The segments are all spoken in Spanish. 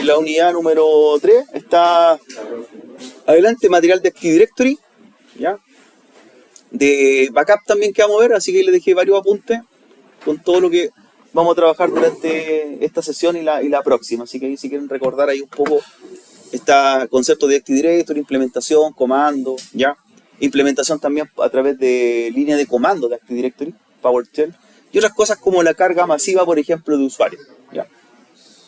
la unidad número 3 está adelante material de Active Directory, ¿ya? De backup también que vamos a ver, así que les dejé varios apuntes con todo lo que vamos a trabajar durante esta sesión y la próxima. Así que ahí, si quieren recordar ahí un poco este concepto de Active Directory, implementación, comando, ¿ya? Implementación también a través de línea de comando de Active Directory, PowerShell, y otras cosas como la carga masiva, por ejemplo, de usuarios, ¿ya?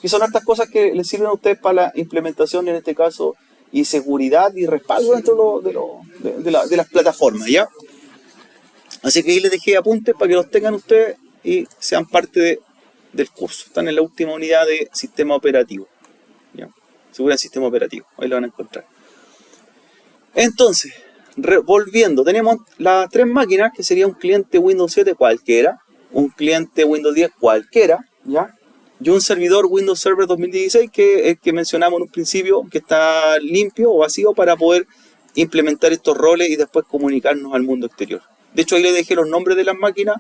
Y son estas cosas que les sirven a ustedes para la implementación, en este caso, y seguridad y respaldo dentro de las plataformas, ¿ya? Así que ahí les dejé apuntes para que los tengan ustedes y sean parte del curso. Están en la última unidad de sistema operativo, ¿ya? Seguridad del sistema operativo, ahí lo van a encontrar. Entonces, volviendo, tenemos las tres máquinas, que sería un cliente Windows 7 cualquiera, un cliente Windows 10 cualquiera, ¿ya? Y un servidor Windows Server 2016, que es el que mencionamos en un principio, que está limpio o vacío para poder implementar estos roles y después comunicarnos al mundo exterior. De hecho, ahí les dejé los nombres de las máquinas,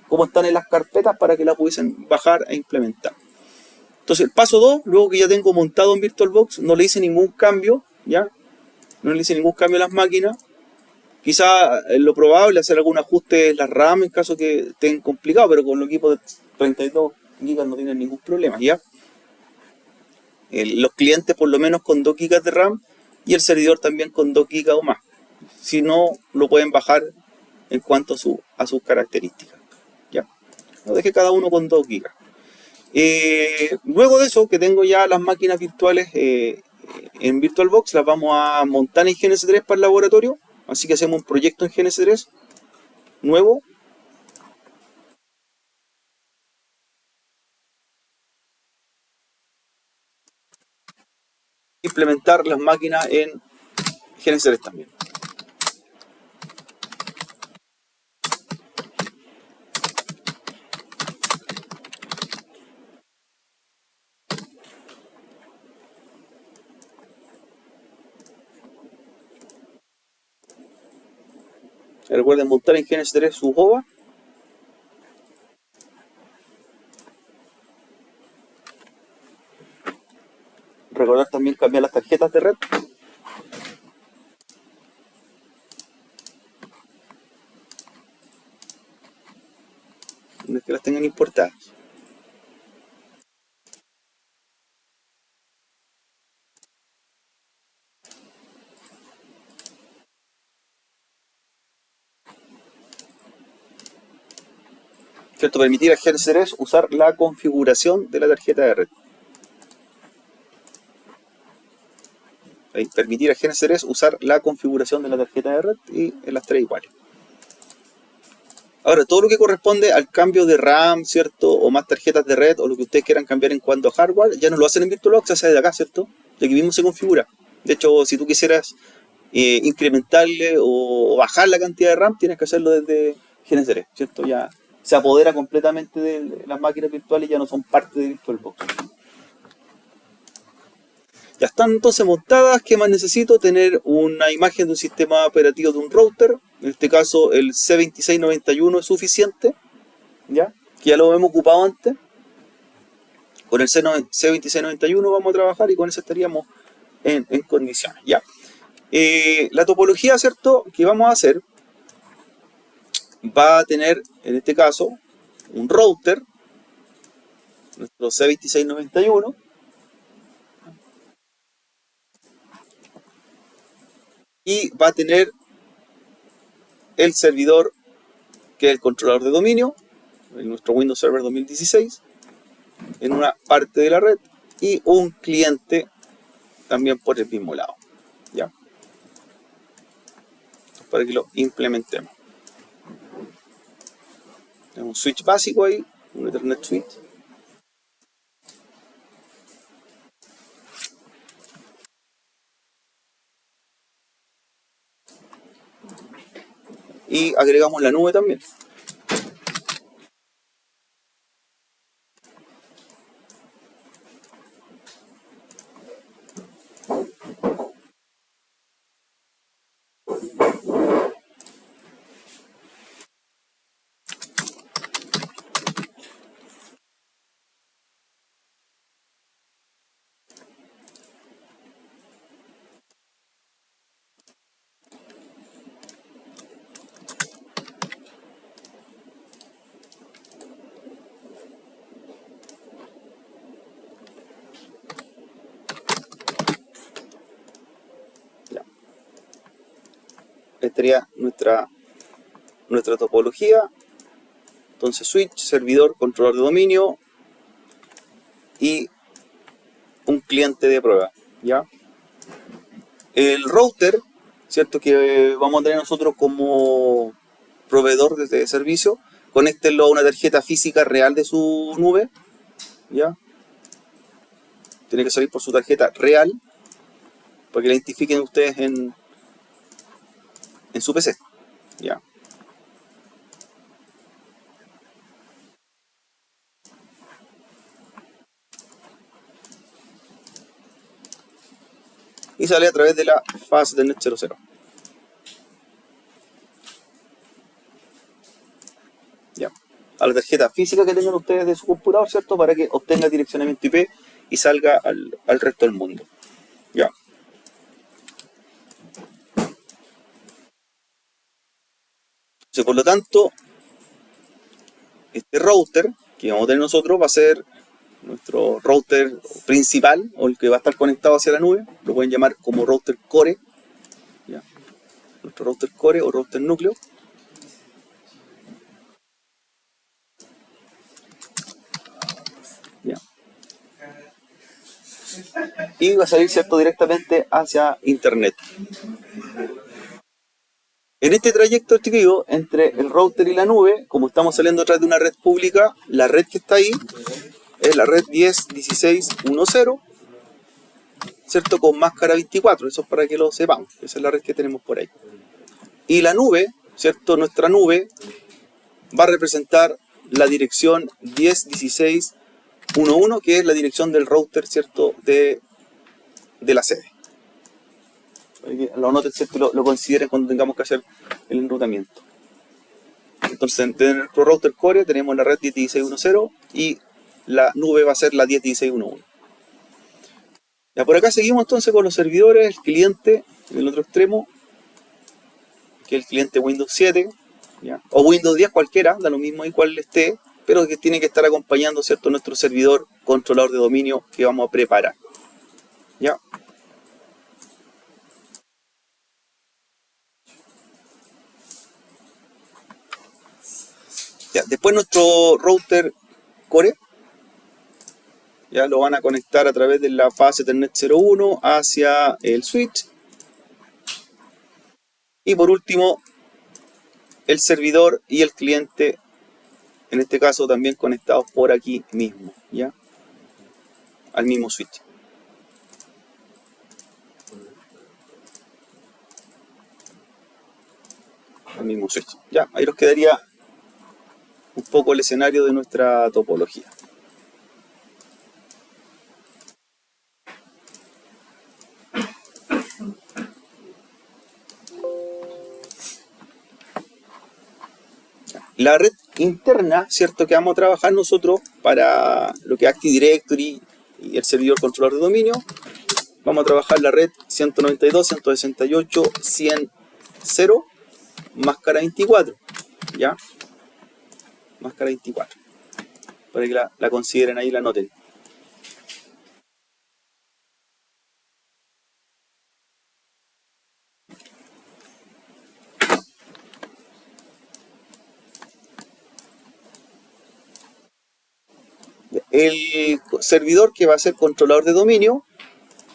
como están en las carpetas, para que las pudiesen bajar e implementar. Entonces, el paso 2, luego que ya tengo montado en VirtualBox, no le hice ningún cambio, ¿ya? No le hice ningún cambio a las máquinas. Quizá lo probable es hacer algún ajuste en la RAM en caso que estén complicados, pero con los equipos de 32 GB no tienen ningún problema, ¿ya? Los clientes por lo menos con 2 GB de RAM y el servidor también con 2 GB o más. Si no, lo pueden bajar en cuanto a sus características, ¿ya? Lo dejé cada uno con 2 GB. Luego de eso, que tengo ya las máquinas virtuales en VirtualBox, las vamos a montar en GNS3 para el laboratorio. Así que hacemos un proyecto en GNS3 nuevo. Implementar las máquinas en GNS3 también. Recuerden montar en GNS3 su Jova. Recordar también cambiar las tarjetas de red. No es que las tengan importadas. ¿Cierto? Permitir a GNS3 usar la configuración de la tarjeta de red. Ahí, permitir a GNS3 usar la configuración de la tarjeta de red y en las tres iguales. Ahora, todo lo que corresponde al cambio de RAM, ¿cierto? O más tarjetas de red, o lo que ustedes quieran cambiar en cuanto a hardware, ya no lo hacen en VirtualBox, se hace de acá, ¿cierto? De aquí mismo se configura. De hecho, si tú quisieras incrementarle o bajar la cantidad de RAM, tienes que hacerlo desde GNS3, ¿cierto? Ya se apodera completamente de las máquinas virtuales y ya no son parte de VirtualBox. Ya están entonces montadas. ¿Qué más necesito? Tener una imagen de un sistema operativo de un router. En este caso el C2691 es suficiente, ¿ya? Que ya lo hemos ocupado antes. Con el C2691 vamos a trabajar y con eso estaríamos en condiciones, ¿ya? La topología, ¿cierto?, que vamos a hacer va a tener, en este caso, un router, nuestro C2691, y va a tener el servidor, que es el controlador de dominio, en nuestro Windows Server 2016, en una parte de la red, y un cliente también por el mismo lado, ¿ya? Para que lo implementemos. Tenemos un switch básico ahí, un Ethernet switch. Y agregamos la nube también. estaría nuestra topología. Entonces switch, servidor, controlador de dominio y un cliente de prueba, ¿ya? El router, ¿cierto? Que vamos a tener nosotros como proveedor de servicio, conéctenlo a una tarjeta física real de su nube, ¿ya? Tiene que salir por su tarjeta real para que la identifiquen ustedes en su PC, ¿ya? Y sale a través de la fase del Net 00. Ya. A la tarjeta física que tengan ustedes de su computador, ¿cierto? Para que obtenga direccionamiento IP y salga al resto del mundo. Ya. Entonces, por lo tanto, este router que vamos a tener nosotros va a ser nuestro router principal, o el que va a estar conectado hacia la nube. Lo pueden llamar como router core, ¿ya? Nuestro router core o router núcleo. ¿Ya? Y va a salir, ¿cierto?, directamente hacia internet. En este trayecto, chiquillos, entre el router y la nube, como estamos saliendo a través de una red pública, la red que está ahí es la red 10.16.1.0, ¿cierto? Con máscara 24, eso es para que lo sepamos, esa es la red que tenemos por ahí. Y la nube, ¿cierto? Nuestra nube va a representar la dirección 10.16.1.1, que es la dirección del router, ¿cierto? De la sede. Lo anoten, ¿cierto? Lo consideren cuando tengamos que hacer el enrutamiento. Entonces, en nuestro router core tenemos la red 10.16.1.0 y la nube va a ser la 10.16.1.1. Ya, por acá seguimos entonces con los servidores, el cliente en el otro extremo, que es el cliente Windows 7, ¿ya? O Windows 10 cualquiera, da lo mismo ahí cuál esté, pero que tiene que estar acompañando, ¿cierto?, nuestro servidor controlador de dominio que vamos a preparar. ¿Ya? Ya, después nuestro router core, ya lo van a conectar a través de la fase Ethernet 01 hacia el switch. Y por último, el servidor y el cliente, en este caso también conectados por aquí mismo, ¿ya? Al mismo switch. Al mismo switch. Ya, ahí nos quedaría un poco el escenario de nuestra topología. La red interna, ¿cierto?, que vamos a trabajar nosotros para lo que es Active Directory y el servidor controlador de dominio, vamos a trabajar la red 192.168.100.0 máscara 24, ¿ya? Máscara 24, para que la consideren ahí, la noten. El servidor que va a ser controlador de dominio,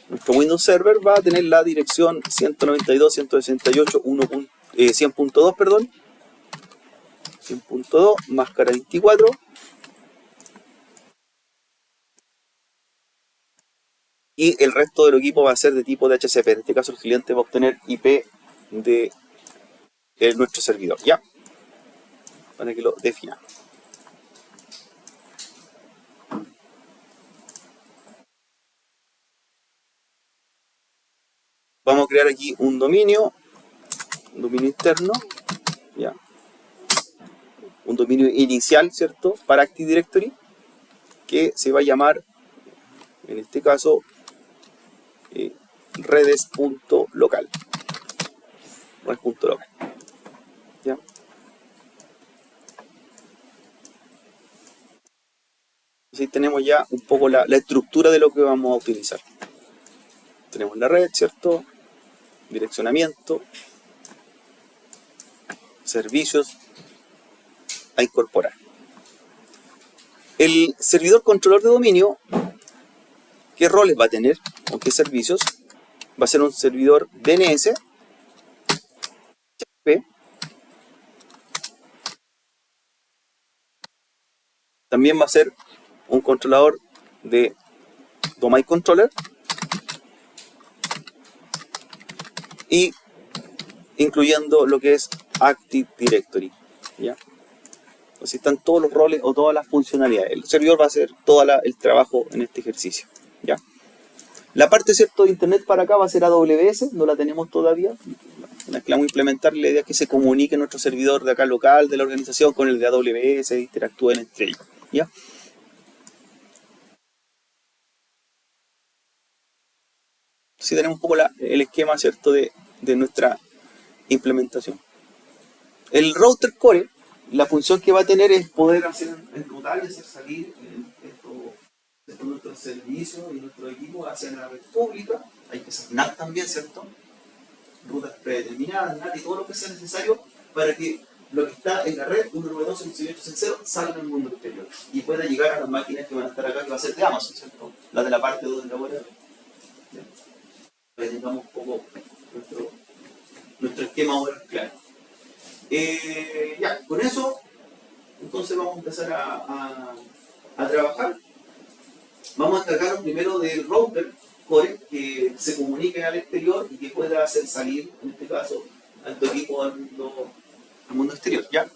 nuestro Windows Server, va a tener la dirección 192.168.100.2, perdón, 100.2, máscara 24. Y el resto del equipo va a ser de tipo DHCP. En este caso el cliente va a obtener IP de nuestro servidor, ¿ya? Para que lo defina. Vamos a crear aquí un dominio interno, ¿ya? Un dominio inicial, ¿cierto?, para Active Directory, que se va a llamar, en este caso, redes.local. Red.local. ¿Ya? Así tenemos ya un poco la estructura de lo que vamos a utilizar. Tenemos la red, ¿cierto? Direccionamiento. servicios a incorporar. El servidor controlador de dominio, ¿qué roles va a tener o qué servicios? Va a ser un servidor DNS, HTTP, también va a ser un controlador de domain controller y incluyendo lo que es Active Directory, ¿ya? Entonces están todos los roles o todas las funcionalidades. El servidor va a hacer todo el trabajo en este ejercicio, ¿ya? La parte, ¿cierto?, de internet para acá va a ser AWS, no la tenemos todavía. Una vez que la vamos a implementar, la idea es que se comunique nuestro servidor de acá local, de la organización, con el de AWS, e interactúen entre ellos, ¿ya? Así tenemos un poco el esquema, ¿cierto?, de nuestra implementación. El router core, la función que va a tener es poder hacer enrutar y hacer salir nuestros servicios y nuestro equipo hacia la red pública. Hay que hacer NAT también, ¿cierto? Rutas predeterminadas, NAT y todo lo que sea necesario para que lo que está en la red 192.168.0 salga en el mundo exterior y pueda llegar a las máquinas que van a estar acá, que va a ser de Amazon, ¿cierto? La de la parte 2 del laboratorio. Para que tengamos un poco nuestro esquema ahora claro. Ya, con eso, entonces vamos a empezar a trabajar. Vamos a encargarnos primero del router core que se comunique al exterior y que pueda hacer salir, en este caso, a tu equipo al mundo exterior, ¿ya?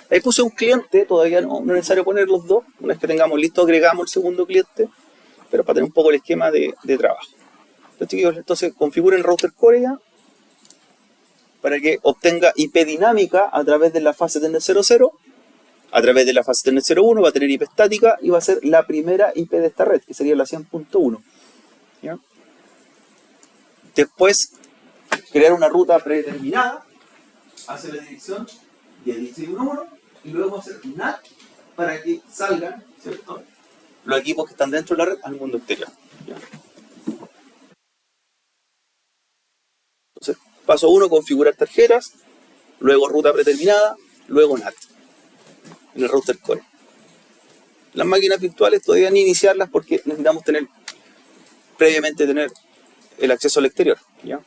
Ahí puse un cliente, todavía no es necesario poner los dos. Una vez que tengamos listo, agregamos el segundo cliente, pero para tener un poco el esquema de trabajo. Entonces configuren el router core ya, para que obtenga IP dinámica a través de la fase Telnet 00, a través de la fase Telnet 01 va a tener IP estática y va a ser la primera IP de esta red, que sería la 100.1. ¿Ya? Después, crear una ruta predeterminada hacia la dirección 10.16.1.1 y luego hacer NAT para que salgan, ¿cierto?, los equipos que están dentro de la red al mundo exterior. ¿Ya? Entonces, paso 1, configurar tarjetas, luego ruta predeterminada, luego NAT en el router core. Las máquinas virtuales todavía ni iniciarlas porque necesitamos previamente tener el acceso al exterior, ¿ya?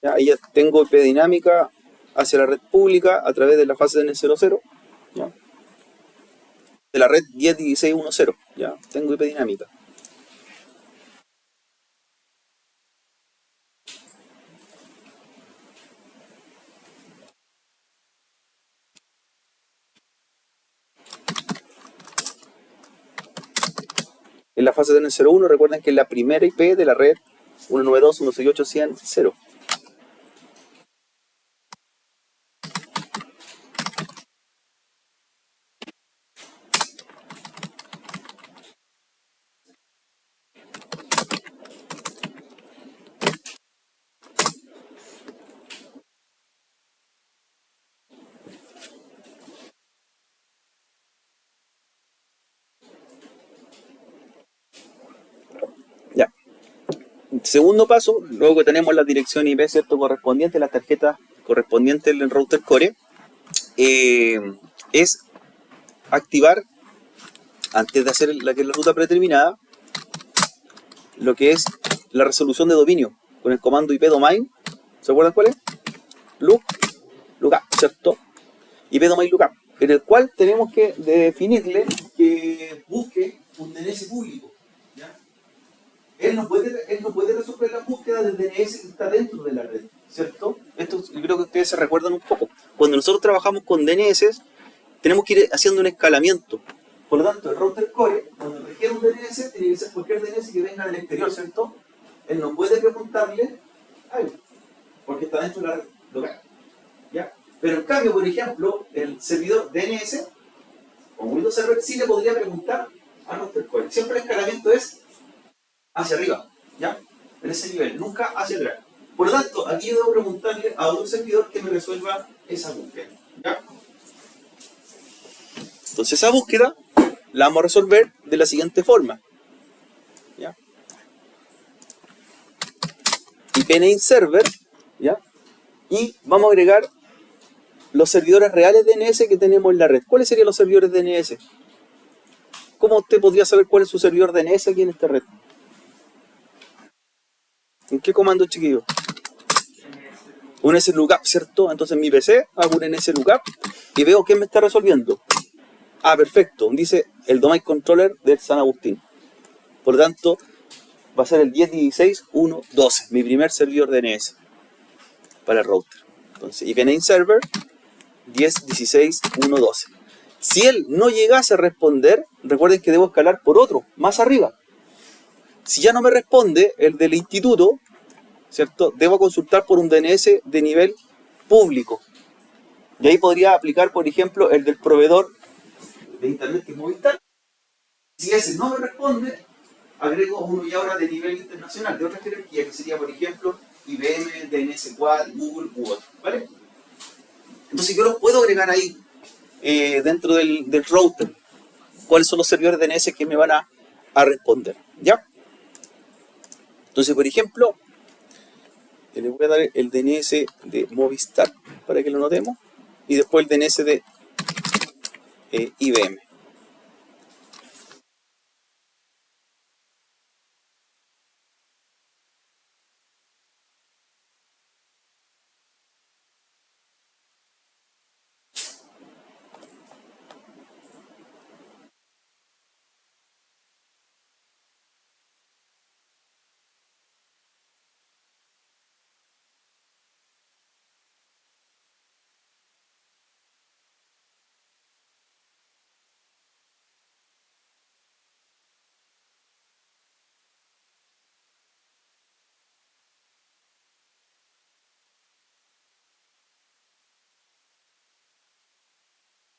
Ahí ya tengo IP dinámica hacia la red pública a través de la fase Telnet 00, ¿ya? De la red 10.16.1.0, ya tengo IP dinámica. En la fase Telnet 01, recuerden que es la primera IP de la red 192.168.100.0. Ya. Segundo paso, luego que tenemos la dirección IP, ¿cierto?, correspondiente, las tarjetas correspondientes del router core, es activar antes de hacer la ruta predeterminada, lo que es la resolución de dominio con el comando IP domain. ¿Se acuerdan cuál es? Lookup, ¿cierto? IP domain lookup, en el cual tenemos que definirle que busque un DNS público. ¿Ya? Él no puede resolver la búsqueda del DNS que está dentro de la red, ¿cierto? Esto yo creo que ustedes se recuerdan un poco. Cuando nosotros trabajamos con DNS, tenemos que ir haciendo un escalamiento. Por lo tanto, el router core, cuando requiere un DNS, tiene que ser cualquier DNS que venga del exterior, ¿cierto? Él no puede preguntarle algo, porque está dentro de la red local. ¿Ya? Pero en cambio, por ejemplo, el servidor DNS, o Windows Server, sí le podría preguntar al router core. Siempre el escalamiento es hacia arriba, ¿ya? En ese nivel, nunca hacia atrás. Por lo tanto, aquí yo debo preguntarle a otro servidor que me resuelva esa búsqueda, ¿ya? Entonces esa búsqueda la vamos a resolver de la siguiente forma, ¿ya? IPname server, ¿ya? Y vamos a agregar los servidores reales DNS que tenemos en la red. ¿Cuáles serían los servidores DNS? ¿Cómo usted podría saber cuál es su servidor DNS aquí en esta red? ¿En qué comando, chiquillo? Un slookup, ¿cierto? Entonces en mi PC hago un slookup y veo quién me está resolviendo. Ah, perfecto. Dice el domain controller del San Agustín. Por lo tanto, va a ser el 10.16.1.12, mi primer servidor DNS para el router. Entonces, IPname server 10.16.1.12. Si él no llegase a responder, recuerden que debo escalar por otro, más arriba. Si ya no me responde el del instituto, ¿cierto? Debo consultar por un DNS de nivel público. Y ahí podría aplicar, por ejemplo, el del proveedor de internet que es Movistar. Si ese no me responde, agrego uno ya ahora de nivel internacional, de otra jerarquía, que sería, por ejemplo, IBM, DNS Quad, Google u otro, ¿vale? Entonces yo los puedo agregar ahí dentro del router. ¿Cuáles son los servidores DNS que me van a responder? ¿Ya? Entonces, por ejemplo, le voy a dar el DNS de Movistar para que lo notemos y después el DNS de IBM.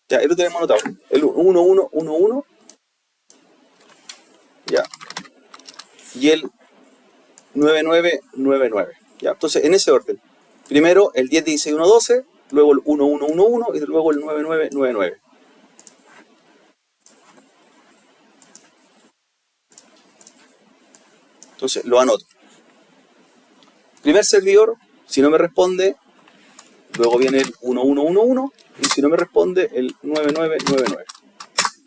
Ya, ahí lo tenemos anotado. El 1111, ya, y el 9999. Ya, entonces en ese orden. Primero el 10.16.1.12, luego el 1111 y luego el 9999. Entonces lo anoto. Primer servidor, si no me responde, luego viene el 1111 y si no me responde el 9999.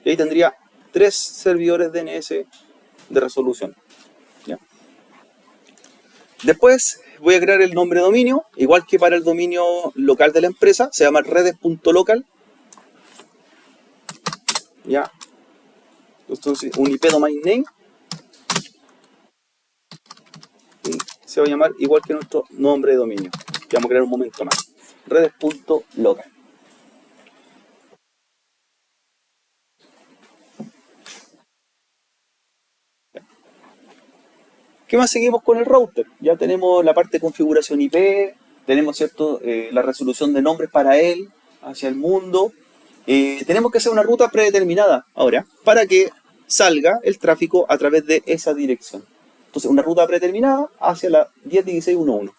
Y ahí tendría 3 servidores DNS de resolución. ¿Ya? Después voy a crear el nombre de dominio, igual que para el dominio local de la empresa, se llama redes.local. ¿Ya? Entonces un IP domain name y se va a llamar igual que nuestro nombre de dominio, que vamos a crear un momento más. Redes.local. ¿Qué más seguimos con el router? Ya tenemos la parte de configuración IP, tenemos, ¿cierto?, la resolución de nombres para él, hacia el mundo. Tenemos que hacer una ruta predeterminada ahora para que salga el tráfico a través de esa dirección. Entonces, una ruta predeterminada hacia la 10.16.1.1.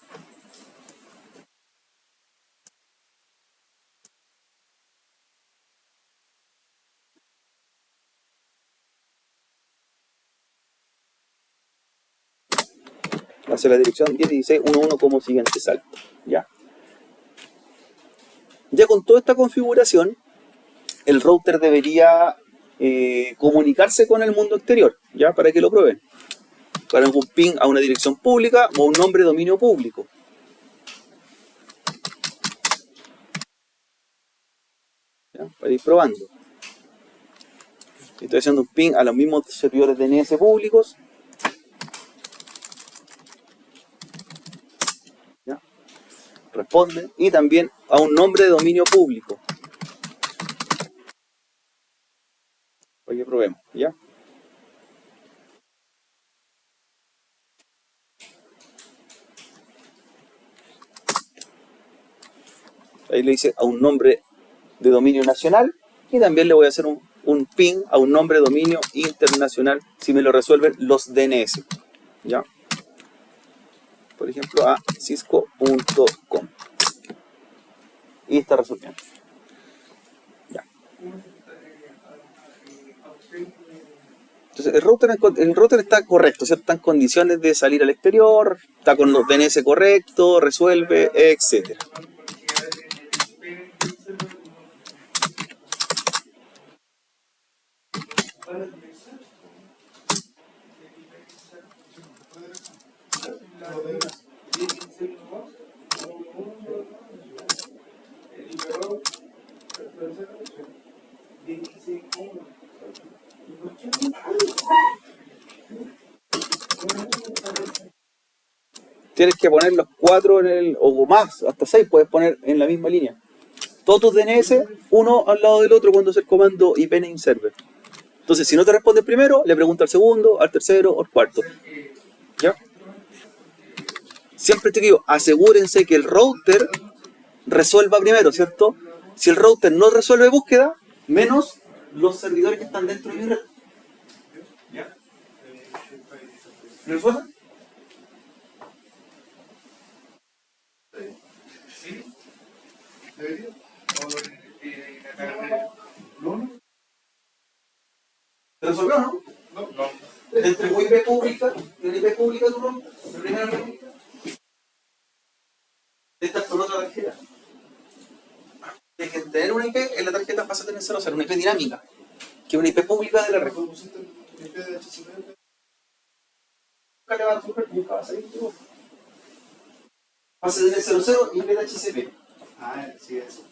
Hacia la dirección 10.16.1.1 como siguiente salto. Ya con toda esta configuración, el router debería comunicarse con el mundo exterior, ¿ya? Para que lo prueben. Para un ping a una dirección pública o un nombre de dominio público. ¿Ya? Para ir probando. Estoy haciendo un ping a los mismos servidores DNS públicos. ¿Ya? Responden. Y también a un nombre de dominio público. Para que probemos, ¿ya? Ahí le dice a un nombre de dominio nacional y también le voy a hacer un ping a un nombre de dominio internacional si me lo resuelven los DNS. ¿Ya? Por ejemplo a cisco.com y está resolviendo. ¿Ya? Entonces el router está correcto, ¿cierto? Está en condiciones de salir al exterior, está con los DNS correctos, resuelve, etcétera. Tienes que poner los 4 en el, o más, hasta 6 puedes poner en la misma línea. Todos tus DNS, uno al lado del otro cuando hace el comando ipname server. Entonces, si no te responde primero, le pregunta al segundo, al tercero o al cuarto. ¿Ya? Siempre te digo, asegúrense que el router resuelva primero, ¿cierto? Si el router no resuelve búsqueda, menos los servidores que están dentro de mi red. ¿Ya? ¿Me resuelve? ¿Sí? ¿Debería? ¿Te resolvió, no? No. Entre IP pública y una IP pública tu router, la primera pregunta. Esta es con otra tarjeta. Tienes que tener una IP en la tarjeta vas a tener 00, una IP dinámica, que es una IP pública de la red. ¿Cómo pusiste IP de HCP? Nunca le va a resolver, nunca va a salir tu router. Vas a tener 00 y IP de HCP. Ah, sí, eso.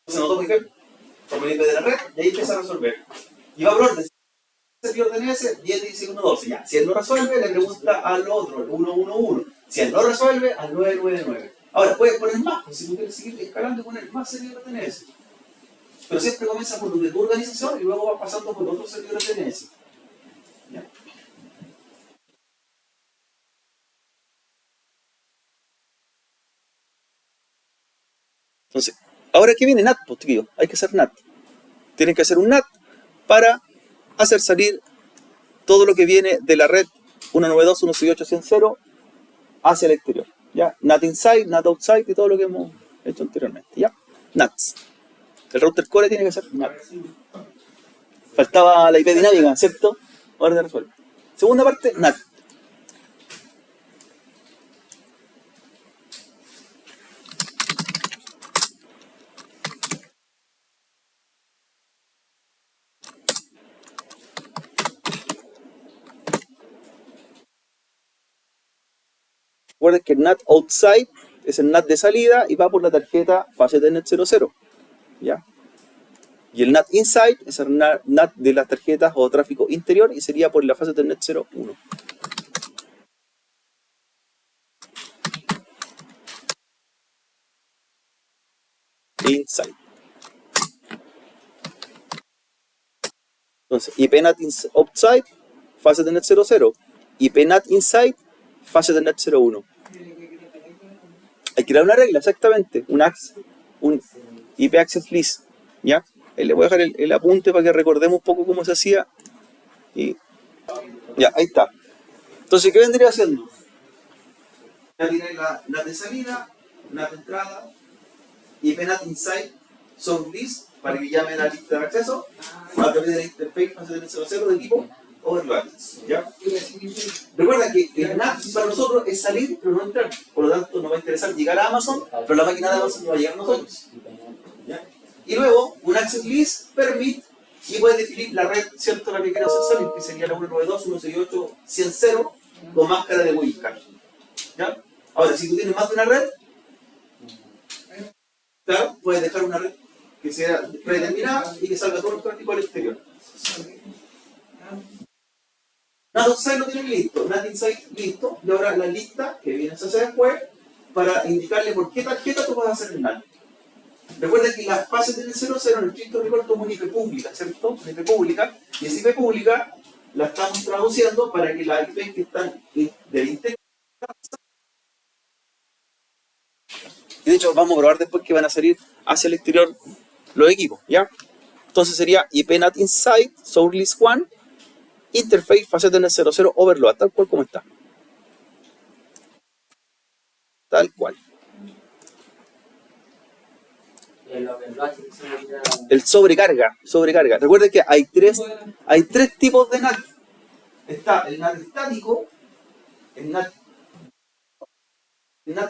Entonces no toma IP, toma el IP de la red y ahí empieza a resolver. Y va por orden. Servidor DNS 10.16.1.12. Ya, si él no resuelve, le pregunta al otro, el 111. Si él no resuelve, al 999. Ahora, puedes poner más, pues, si tú quieres seguir escalando y poner más servidores DNS. Pero siempre comienza por donde tu organización y luego vas pasando por otros servidores DNS. ¿Ya? Entonces, ahora que viene NAT, pues, tío, hay que hacer NAT. Tienen que hacer un NAT para hacer salir todo lo que viene de la red 192.168.100 hacia el exterior. ¿Ya? NAT inside, NAT outside y todo lo que hemos hecho anteriormente. ¿Ya? NATs. El router core tiene que ser NAT. Faltaba la IP dinámica, ¿cierto? Ahora se resuelve. Segunda parte, NAT. Recuerden que el NAT outside es el NAT de salida y va por la tarjeta fase de net 00. ¿Ya? Y el NAT inside es el NAT de las tarjetas o tráfico interior y sería por la fase de net 01. Inside. Entonces, IP NAT outside, fase de net 00. IP NAT inside, fase de net 01. Hay que dar una regla, exactamente. Un IP access list. ¿Ya? Le voy a dejar el apunte para que recordemos un poco cómo se hacía. Y ya, ahí está. Entonces, ¿qué vendría haciendo? Ya tiene la NAT de salida, NAT de entrada, IP NAT inside, source list, para que llame a la lista de acceso, a través de la interface fase de net 00 de tipo overload. ¿Ya? Recuerda que el NAT para nosotros es salir, pero no entrar. Por lo tanto, nos va a interesar llegar a Amazon, pero la máquina de Amazon no va a llegar a nosotros. ¿Ya? Y luego, un access list permite y puedes definir la red, ¿cierto? La que quiero hacer salir, que sería la 192.168.100.0 con máscara de wildcard. ¿Ya? Ahora, si tú tienes más de una red, claro, puedes dejar una red que sea predeterminada y que salga todo el tráfico al exterior. NAT Outside lo tienen listo, NAT Inside listo, y ahora la lista que viene a hacer después para indicarle por qué tarjeta tú vas a hacer el NAT. Recuerda que las fases del 00 en el estricto rigor toman una IP pública, ¿cierto? Una IP pública, y esa IP pública la estamos traduciendo para que las IP que están del interior. Y de hecho vamos a probar después que van a salir hacia el exterior los equipos, ¿ya? Entonces sería IP NAT Inside, Source List 1, Interface, faceta en el 00, overload, tal cual como está. Tal cual. El sobrecarga. Recuerden que hay tres tipos de NAT. Está el NAT estático, el NAT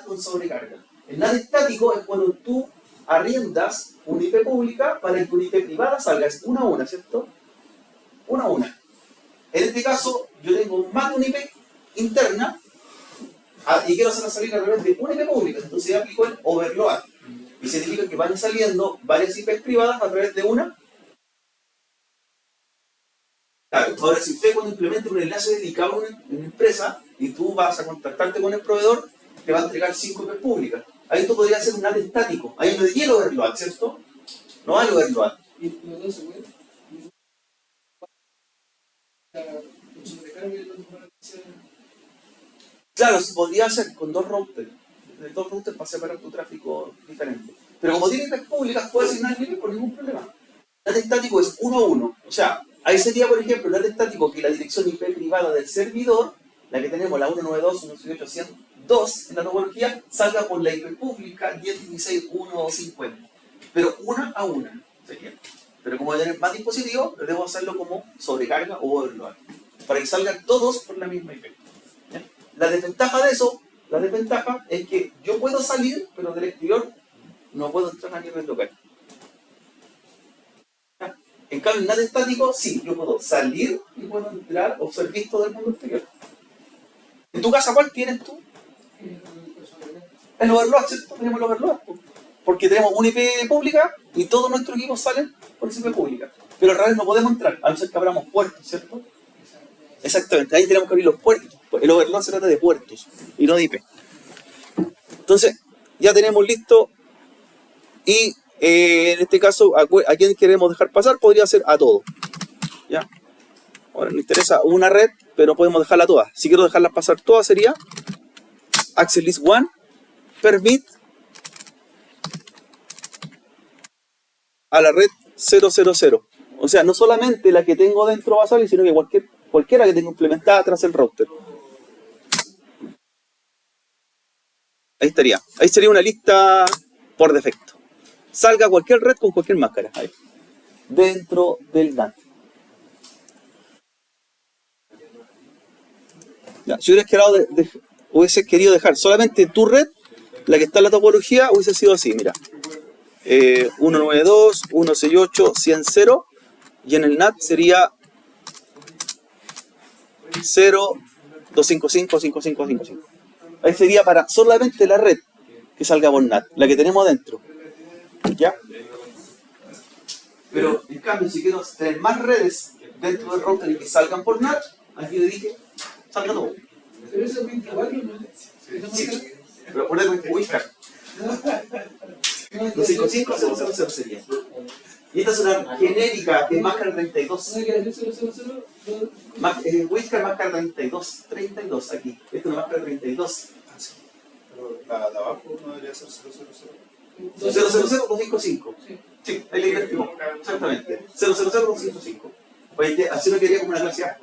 con sobrecarga. El NAT estático es cuando tú arriendas una IP pública para que una IP privada salga. Es una a una, ¿cierto? Una a una. En este caso, yo tengo más de una IP interna y quiero hacerla salir a través de una IP pública. Entonces ya aplico el overload. Y significa que van saliendo varias IPs privadas a través de una. Claro, ahora si usted cuando implemente un enlace dedicado a una empresa y tú vas a contactarte con el proveedor, te va a entregar 5 IPs públicas. Ahí tú podrías hacer un NAT estático. Ahí no diría el overload, ¿cierto? No hay overload. Claro, se podría hacer con dos routers. De dos routers para separar tu tráfico diferente. Pero como tiene IPs públicas, puedes asignar IP por ningún problema. El NAT estático es 1 a 1. O sea, ahí sería, por ejemplo, el NAT estático que la dirección IP privada del servidor, la que tenemos, la 192.168.100.2 en la topología, salga por la IP pública 10.16.1.50. Pero una a una. ¿Sería? Pero como voy a tener más dispositivos, debo hacerlo como sobrecarga o overload. Para que salgan todos por la misma IP. ¿Ya? La desventaja de eso, la desventaja es que yo puedo salir, pero del exterior no puedo entrar a mi red local. ¿Ya? En cambio, en NAT estático, sí, yo puedo salir y puedo entrar o ser visto del mundo exterior. ¿En tu casa cuál tienes tú? El overload, ¿cierto? Tenemos el overload. Porque tenemos una IP pública y todos nuestros equipos salen por esa IP pública. Pero al revés no podemos entrar, a no ser que abramos puertos, ¿cierto? Exactamente, ahí tenemos que abrir los puertos. El overload se trata de puertos y no de IP. Entonces, ya tenemos listo. Y en este caso, a quién queremos dejar pasar, podría ser a todos. ¿Ya? Ahora nos interesa una red, pero podemos dejarla todas. Si quiero dejarlas pasar todas, sería Access List 1, Permit a la red 000. O sea, no solamente la que tengo dentro va a salir, sino que cualquiera que tenga implementada tras el router. Ahí estaría. Ahí sería una lista por defecto. Salga cualquier red con cualquier máscara. Ahí. Dentro del NAT. Ya, si hubiese querido dejar solamente tu red, la que está en la topología, hubiese sido así, mira. 192.168.100.0 y en el NAT sería 0.255.5555. Ahí sería para solamente la red que salga por NAT, la que tenemos adentro. ¿Ya? Pero en cambio, si quiero tener más redes dentro del router y que salgan por NAT, aquí le dije, salga todo. Pero eso es 24, ¿no? Sí, pero por eso es Wildcard. 255.000 sería. Y esta es una genérica de máscara 32. Wildcard máscara 32 aquí. Esta es una máscara 32. Pero la de abajo no debería ser 000. 000.255. Sí, ahí le invertimos. Exactamente. 000.255. Oye, así lo quería como una clase A.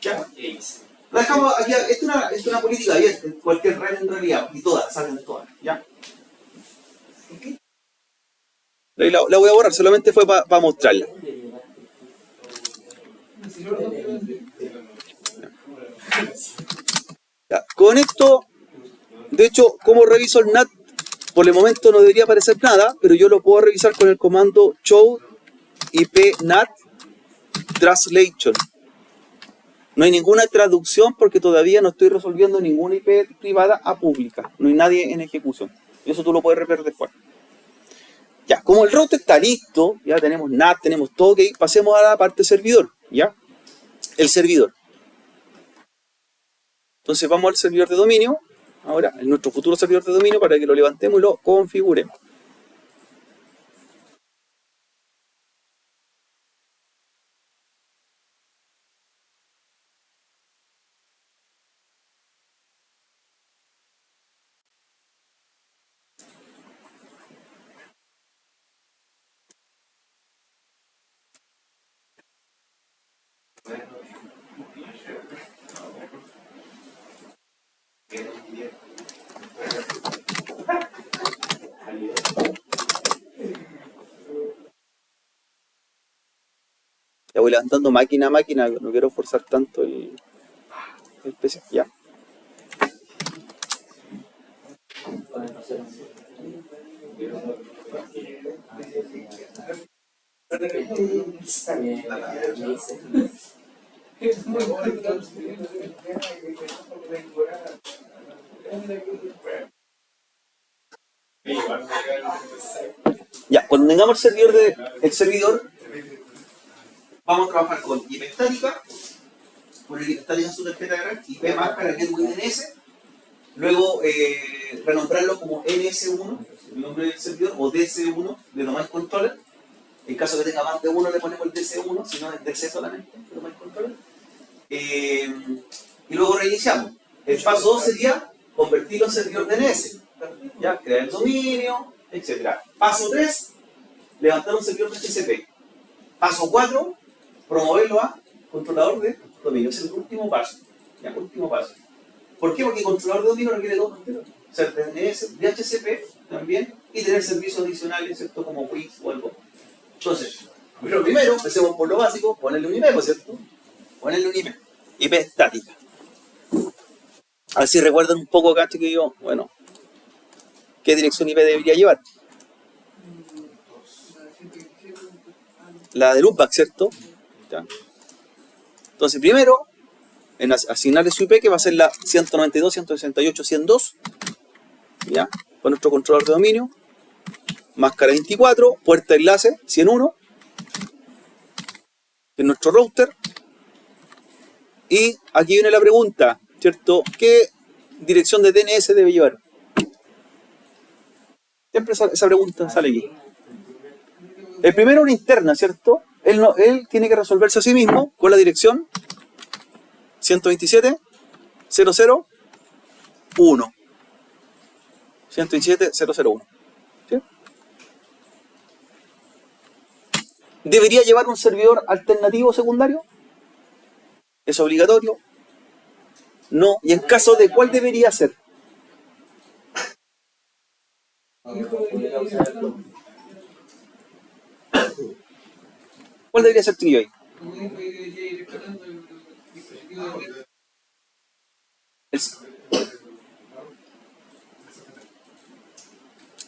¿Ya? La dejamos aquí. Esta es una política abierta. Cualquier red en realidad. Y todas, salgan de todas. ¿Ya? La voy a borrar, solamente fue para mostrarla. Ya, con esto, de hecho, como reviso el NAT, por el momento no debería aparecer nada, pero yo lo puedo revisar con el comando show IP NAT translation. No hay ninguna traducción porque todavía no estoy resolviendo ninguna IP privada a pública. No hay nadie en ejecución. Y eso tú lo puedes rever después. Ya, como el router está listo, ya tenemos NAT, tenemos todo, ok, pasemos a la parte servidor, ¿ya? El servidor. Entonces vamos al servidor de dominio, ahora, en nuestro futuro servidor de dominio, para que lo levantemos y lo configuremos. Ya voy levantando máquina a máquina, no quiero forzar tanto el PC, ya. Es muy bueno. Ya, cuando tengamos el servidor, vamos a trabajar con IP estática, poner IP estática en su tarjeta de red, IP máscara Gateway DNS, luego renombrarlo como NS1, el nombre del servidor, o DC1 de Domain Controller. En caso que tenga más de uno le ponemos el DC1, si no es DC solamente, el Domain Controller. Y luego reiniciamos. El paso 2 sería convertirlo en servidor DNS, ya, crear el dominio, etc. Paso 3, levantar un servidor de TCP. Paso 4, promoverlo a controlador de dominio. Ese es el último paso. Ya, último paso. ¿Por qué? Porque el controlador de dominio requiere dos anteriores. Ser DNS, DHCP también, y tener servicios adicionales, ¿cierto? Como Wix o algo. Entonces, lo primero, empecemos por lo básico, ponerle un IP, ¿cierto? Ponerle un IP. IP estática. A ver si recuerdan un poco acá, chiquillos, bueno, ¿qué dirección IP debería llevar? La de loopback, ¿cierto? Ya. Entonces, primero, en asignarle su IP, que va a ser la 192.168.102, ya, con nuestro controlador de dominio, máscara 24, puerta de enlace 101, que es nuestro router. Y aquí viene la pregunta, ¿cierto? ¿Qué dirección de DNS debe llevar? Siempre esa pregunta sale aquí. El primero una interna, ¿cierto? Él tiene que resolverse a sí mismo con la dirección 127.001. 127.001. ¿Sí? ¿Debería llevar un servidor alternativo secundario? ¿Es obligatorio? No. ¿Y en caso de cuál debería ser? ¿Cuál debería ser tuyo ahí?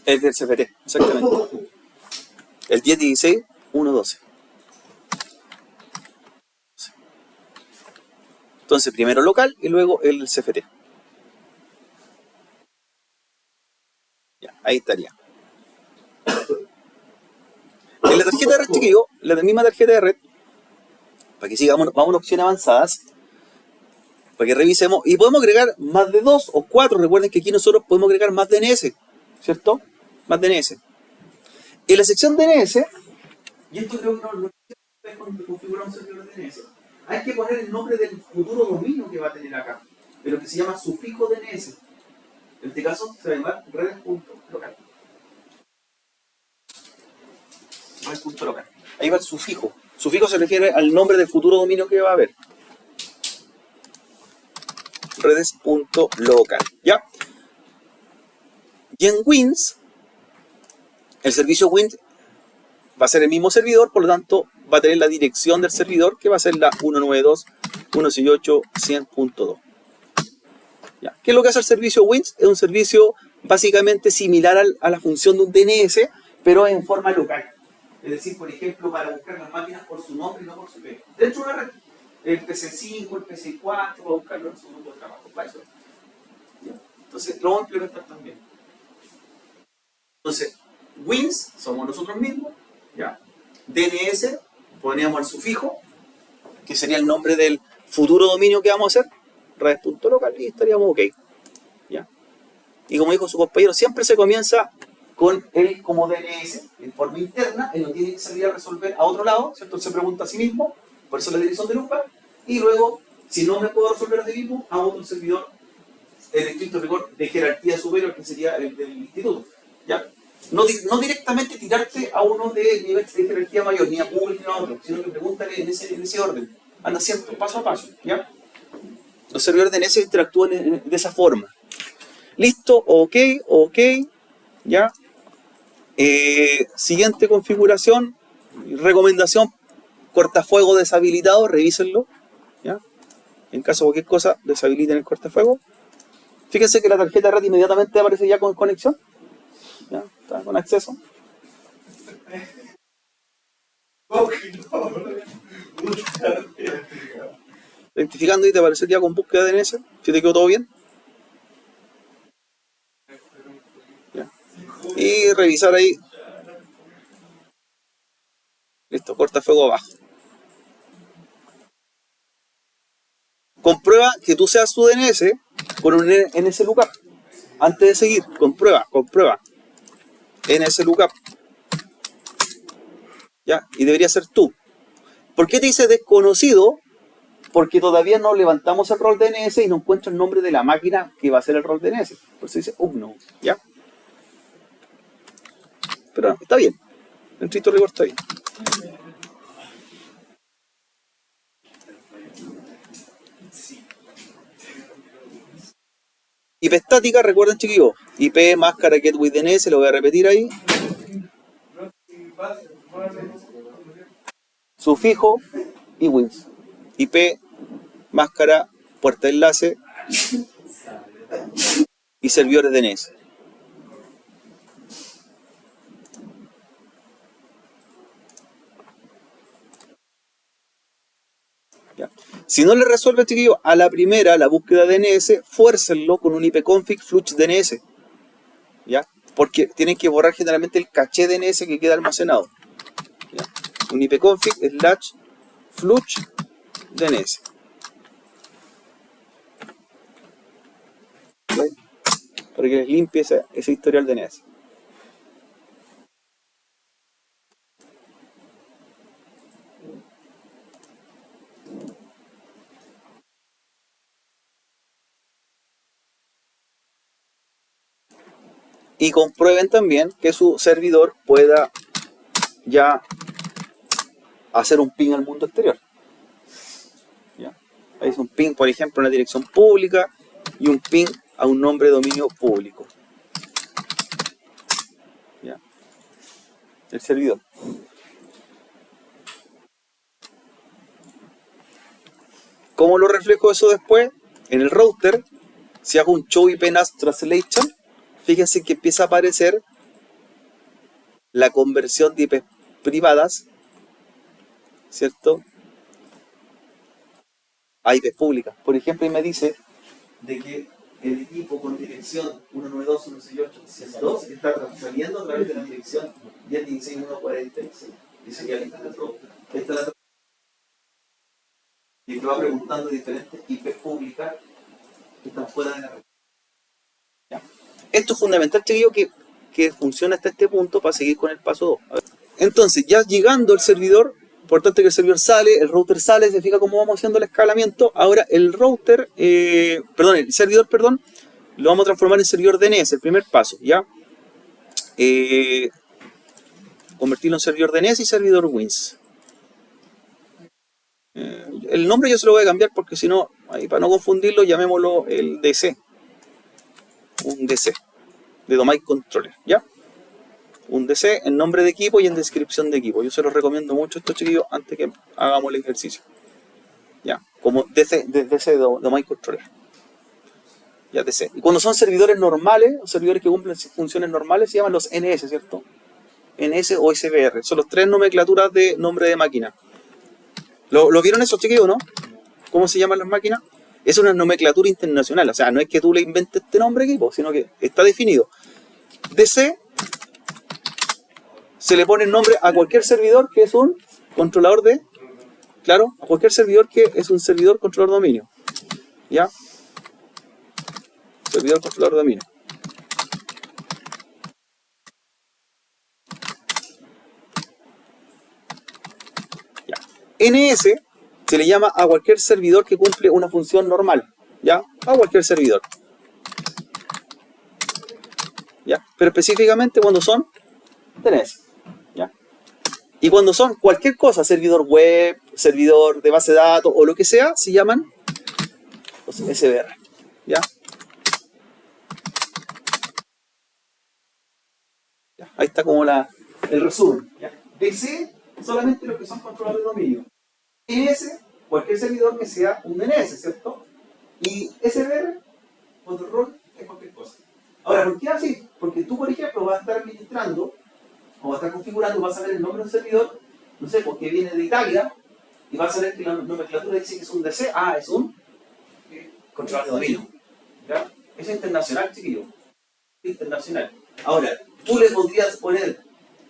El del CFT, exactamente. El 10.16.1.12. Entonces, primero local y luego el CFT. Ya, ahí estaría. En la tarjeta de red, chiquillo, la misma tarjeta de red, para que sigamos, vamos a opciones avanzadas, para que revisemos, y podemos agregar más de 2 o 4. Recuerden que aquí nosotros podemos agregar más DNS, ¿cierto? Más DNS. En la sección DNS, y esto creo que no es cuando configuramos un servidor de DNS, hay que poner el nombre del futuro dominio que va a tener acá, pero que se llama sufijo DNS. En este caso se va a llamar redes.local. Redes.local. Ahí va el sufijo. Sufijo se refiere al nombre del futuro dominio que va a haber. Redes.local. ¿Ya? Y en Wins, el servicio Wins va a ser el mismo servidor, por lo tanto va a tener la dirección del servidor que va a ser la 192.168.100.2. ¿Ya? ¿Qué es lo que hace el servicio Wins? Es un servicio básicamente similar a la función de un DNS, pero en forma local. Es decir, por ejemplo, para buscar las máquinas por su nombre y no por su IP. Dentro de una red, el PC5, el PC4, va a buscarlo en su grupo de trabajo. Para eso. ¿Ya? Entonces, lo vamos a implementar también. Entonces, wins somos nosotros mismos. ¿Ya? DNS, poníamos el sufijo, que sería el nombre del futuro dominio que vamos a hacer, redes.local, y estaríamos ok. ¿Ya? Y como dijo su compañero, siempre se comienza con él como DNS en forma interna, él no tiene que salir a resolver a otro lado, ¿cierto? Él se pregunta a sí mismo, por eso la dirección de loopback, y luego, si no me puedo resolver a sí mismo, hago otro servidor, el estricto rigor de jerarquía superior, que sería el del instituto. ¿Ya? No directamente tirarte a uno de nivel de jerarquía mayor, ni a Google ni a otro, sino que pregúntale en ese orden. Anda siempre paso a paso. ¿Ya? Los servidores DNS interactúan de esa forma. Listo, ok, ¿ya? Siguiente configuración, recomendación, cortafuego deshabilitado, revísenlo, ¿ya? En caso de cualquier cosa, deshabiliten el cortafuego. Fíjense que la tarjeta red inmediatamente aparece ya con conexión, ¿ya? Está con acceso. Identificando y te aparece ya con búsqueda de DNS, si te quedó todo bien. ¿Ya? Y revisar ahí. Listo, cortafuego abajo. Comprueba que tú seas tu DNS con un NS lookup. Antes de seguir, comprueba. NS lookup. ¿Ya? Y debería ser tú. ¿Por qué te dice desconocido? Porque todavía no levantamos el rol DNS y no encuentro el nombre de la máquina que va a ser el rol DNS. Por eso dice unknown. ¿Ya? Pero está bien. En estricto rigor está bien. IP estática, recuerden chiquillos, IP máscara gateway DNS, lo voy a repetir ahí. Sufijo y wins. IP, máscara, puerta de enlace y servidores DNS. ¿Ya? Si no le resuelve, chiquillos, a la primera, la búsqueda DNS, fuércenlo con un ipconfig fluch DNS. ¿Ya? Porque tienen que borrar generalmente el caché DNS que queda almacenado. ¿Ya? Un ipconfig / fluch DNS. ¿Okay? Para que les limpie ese historial DNS. Y comprueben también que su servidor pueda ya hacer un ping al mundo exterior. ¿Ya? Ahí es un ping, por ejemplo, a una dirección pública y un ping a un nombre de dominio público. ¿Ya? El servidor. ¿Cómo lo reflejo eso después? En el router, si hago un show IP NAS translation, fíjense que empieza a aparecer la conversión de IP privadas, ¿cierto?, a IP públicas. Por ejemplo, ahí me dice de que el equipo con dirección 192.168.102 está saliendo a través de la dirección 10.16.1.46. Y sería el router. Esta es la y que va preguntando diferentes IP públicas que están fuera de la red. ¿Ya? Esto es fundamental, chiquillo, que funcione hasta este punto para seguir con el paso 2. Entonces, ya llegando el servidor, importante que el servidor sale, el router sale, se fija cómo vamos haciendo el escalamiento. Ahora el servidor, lo vamos a transformar en servidor DNS, el primer paso, ¿ya? Convertirlo en servidor DNS y servidor WINS. El nombre yo se lo voy a cambiar porque si no, ahí para no confundirlo, llamémoslo el DC. Un DC, de Domain Controller, ¿ya? Un DC en nombre de equipo y en descripción de equipo. Yo se los recomiendo mucho estos chiquillos antes que hagamos el ejercicio. Ya, como DC de Domain Controller. Ya, DC. Y cuando son servidores normales, servidores que cumplen funciones normales, se llaman los NS, ¿cierto? NS o SBR. Son las tres nomenclaturas de nombre de máquina. ¿Lo vieron eso, chiquillos, no? ¿Cómo se llaman las máquinas? Es una nomenclatura internacional. O sea, no es que tú le inventes este nombre equipo, sino que está definido. DC se le pone el nombre a cualquier servidor que es un controlador de... Claro, a cualquier servidor que es un servidor controlador de dominio. ¿Ya? Servidor controlador de dominio. Ya. NS se le llama a cualquier servidor que cumple una función normal. ¿Ya? A cualquier servidor. ¿Ya? Pero específicamente cuando son DNS. ¿Ya? Y cuando son cualquier cosa, servidor web, servidor de base de datos o lo que sea, se llaman los SBR. ¿Ya? ¿Ya? Ahí está como el resumen. ¿Ya? DC, solamente los que son controladores de dominio. NS, cualquier servidor que sea un DNS, ¿cierto? Y SBR, otro rol, es cualquier cosa. Ahora, ¿por qué así? Porque tú, por ejemplo, vas a estar administrando o vas a estar configurando, vas a ver el nombre de un servidor, no sé, porque viene de Italia, y vas a ver que la nomenclatura dice que es un DC, es un controlador de dominio. ¿Ya? Es internacional, chiquillo. Internacional. Ahora, tú le podrías poner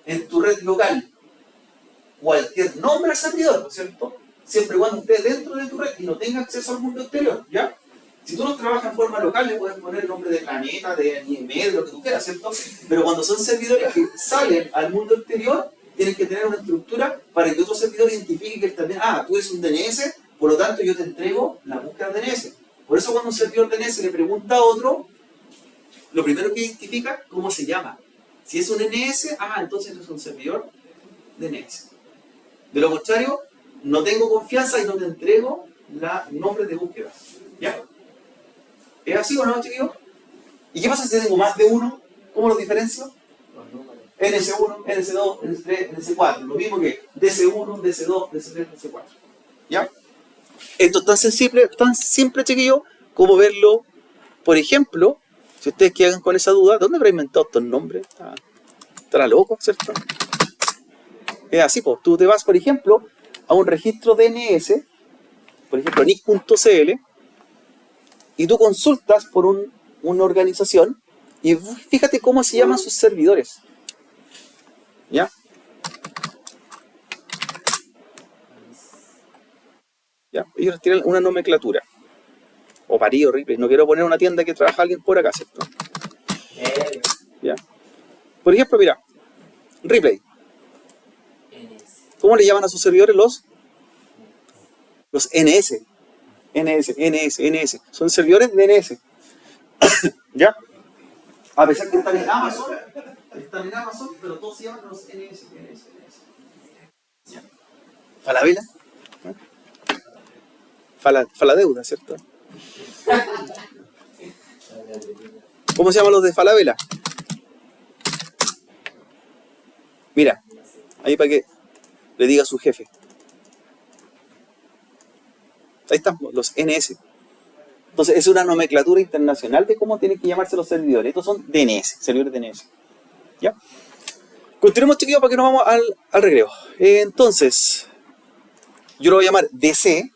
en tu red local cualquier nombre al servidor, ¿no es cierto? Siempre y cuando esté dentro de tu red y no tenga acceso al mundo exterior, ¿ya? Si tú no trabajas en forma local, le puedes poner el nombre de planeta, de IME, de lo que tú quieras, ¿cierto? Pero cuando son servidores que salen al mundo exterior, tienes que tener una estructura para que otro servidor identifique que también, tú eres un DNS, por lo tanto yo te entrego la búsqueda de DNS. Por eso cuando un servidor DNS le pregunta a otro, lo primero que identifica, ¿cómo se llama? Si es un NS, entonces es un servidor DNS. De lo contrario, no tengo confianza y no te entrego nombre de búsqueda. ¿Ya? ¿Es así o no, chiquillos? ¿Y qué pasa si tengo más de uno? ¿Cómo los diferencio? NS1, NS2, NS3, NS4. Lo mismo que DC1, DC2, DC3, DC4. ¿Ya? Esto es tan simple, chiquillos, como verlo, por ejemplo, si ustedes quedan con esa duda, ¿dónde habrá inventado estos nombres? Estará loco, ¿cierto? Es así, pues. Tú te vas, por ejemplo, a un registro DNS, por ejemplo, nic.cl, y tú consultas por una organización y fíjate cómo se llaman sus servidores. ¿Ya? ¿Ya? Ellos tienen una nomenclatura. O Parí, horrible. No quiero poner una tienda que trabaja alguien por acá, ¿cierto? ¿Ya? Por ejemplo, mira, Ripley. ¿Cómo le llaman a sus servidores los NS? NS. Son servidores de NS. ¿Ya? A pesar que están en Amazon, pero todos se llaman los NS. ¿Ya? Falabella. Faladeuda, ¿cierto? ¿Cómo se llaman los de Falabella? Mira, ahí para que le diga a su jefe. Ahí están los NS. Entonces, es una nomenclatura internacional de cómo tienen que llamarse los servidores. Estos son DNS, servidores DNS. ¿Ya? Continuemos, chiquillos, para que nos vamos al recreo. Entonces, yo lo voy a llamar DC,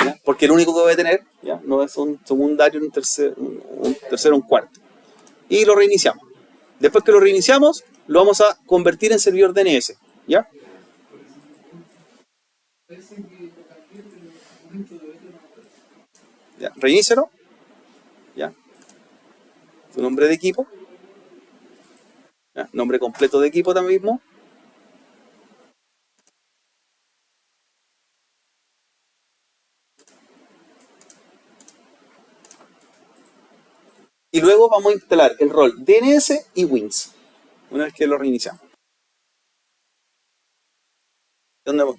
¿ya? Porque el único que voy a tener, ¿ya? No es un secundario, un tercero, un cuarto. Y lo reiniciamos. Después que lo reiniciamos, lo vamos a convertir en servidor DNS. ¿Ya? ¿Ya? Reinícialo. ¿Ya? Su nombre de equipo. ¿Ya? Nombre completo de equipo también mismo. Y luego vamos a instalar el rol DNS y Wins. Una vez que lo reiniciamos. Tenemos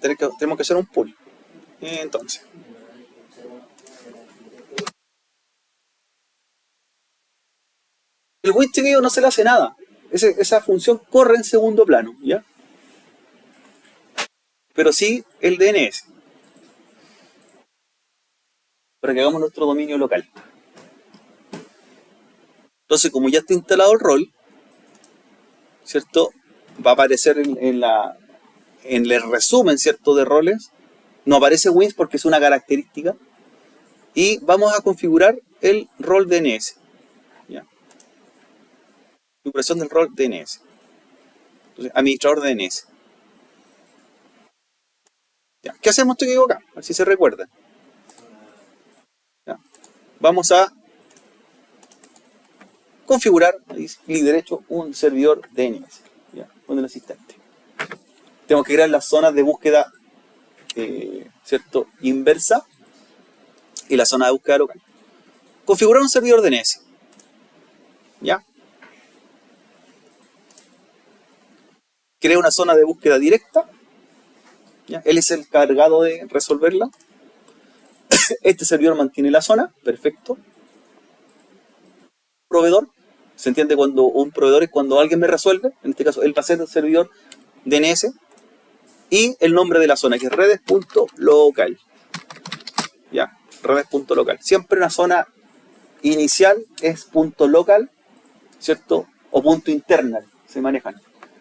que hacer un pull. Entonces. El Wins, chiquillo, no se le hace nada. Esa función corre en segundo plano, ¿ya? Pero sí el DNS. Para que hagamos nuestro dominio local. Entonces, como ya está instalado el rol, ¿cierto? Va a aparecer en el resumen, ¿cierto? De roles. No aparece Wins porque es una característica. Y vamos a configurar el rol DNS. ¿Ya? Configuración del rol DNS. Entonces, administrador DNS. ¿Ya? ¿Qué hacemos esto que digo acá? A ver si se recuerdan. ¿Ya? Vamos a configurar, clic derecho, un servidor DNS. ¿Ya? Con el asistente. Tengo que crear las zonas de búsqueda, ¿cierto? Inversa y la zona de búsqueda local. Configurar un servidor DNS. ¿Ya? Crea una zona de búsqueda directa. ¿Ya? Él es el encargado de resolverla. Este servidor mantiene la zona. Perfecto. Proveedor. Se entiende cuando un proveedor es cuando alguien me resuelve. En este caso, él va a ser el servidor DNS. Y el nombre de la zona, que es redes.local. ¿Ya? Redes.local. Siempre una zona inicial es .local, ¿cierto? O .internal, se manejan.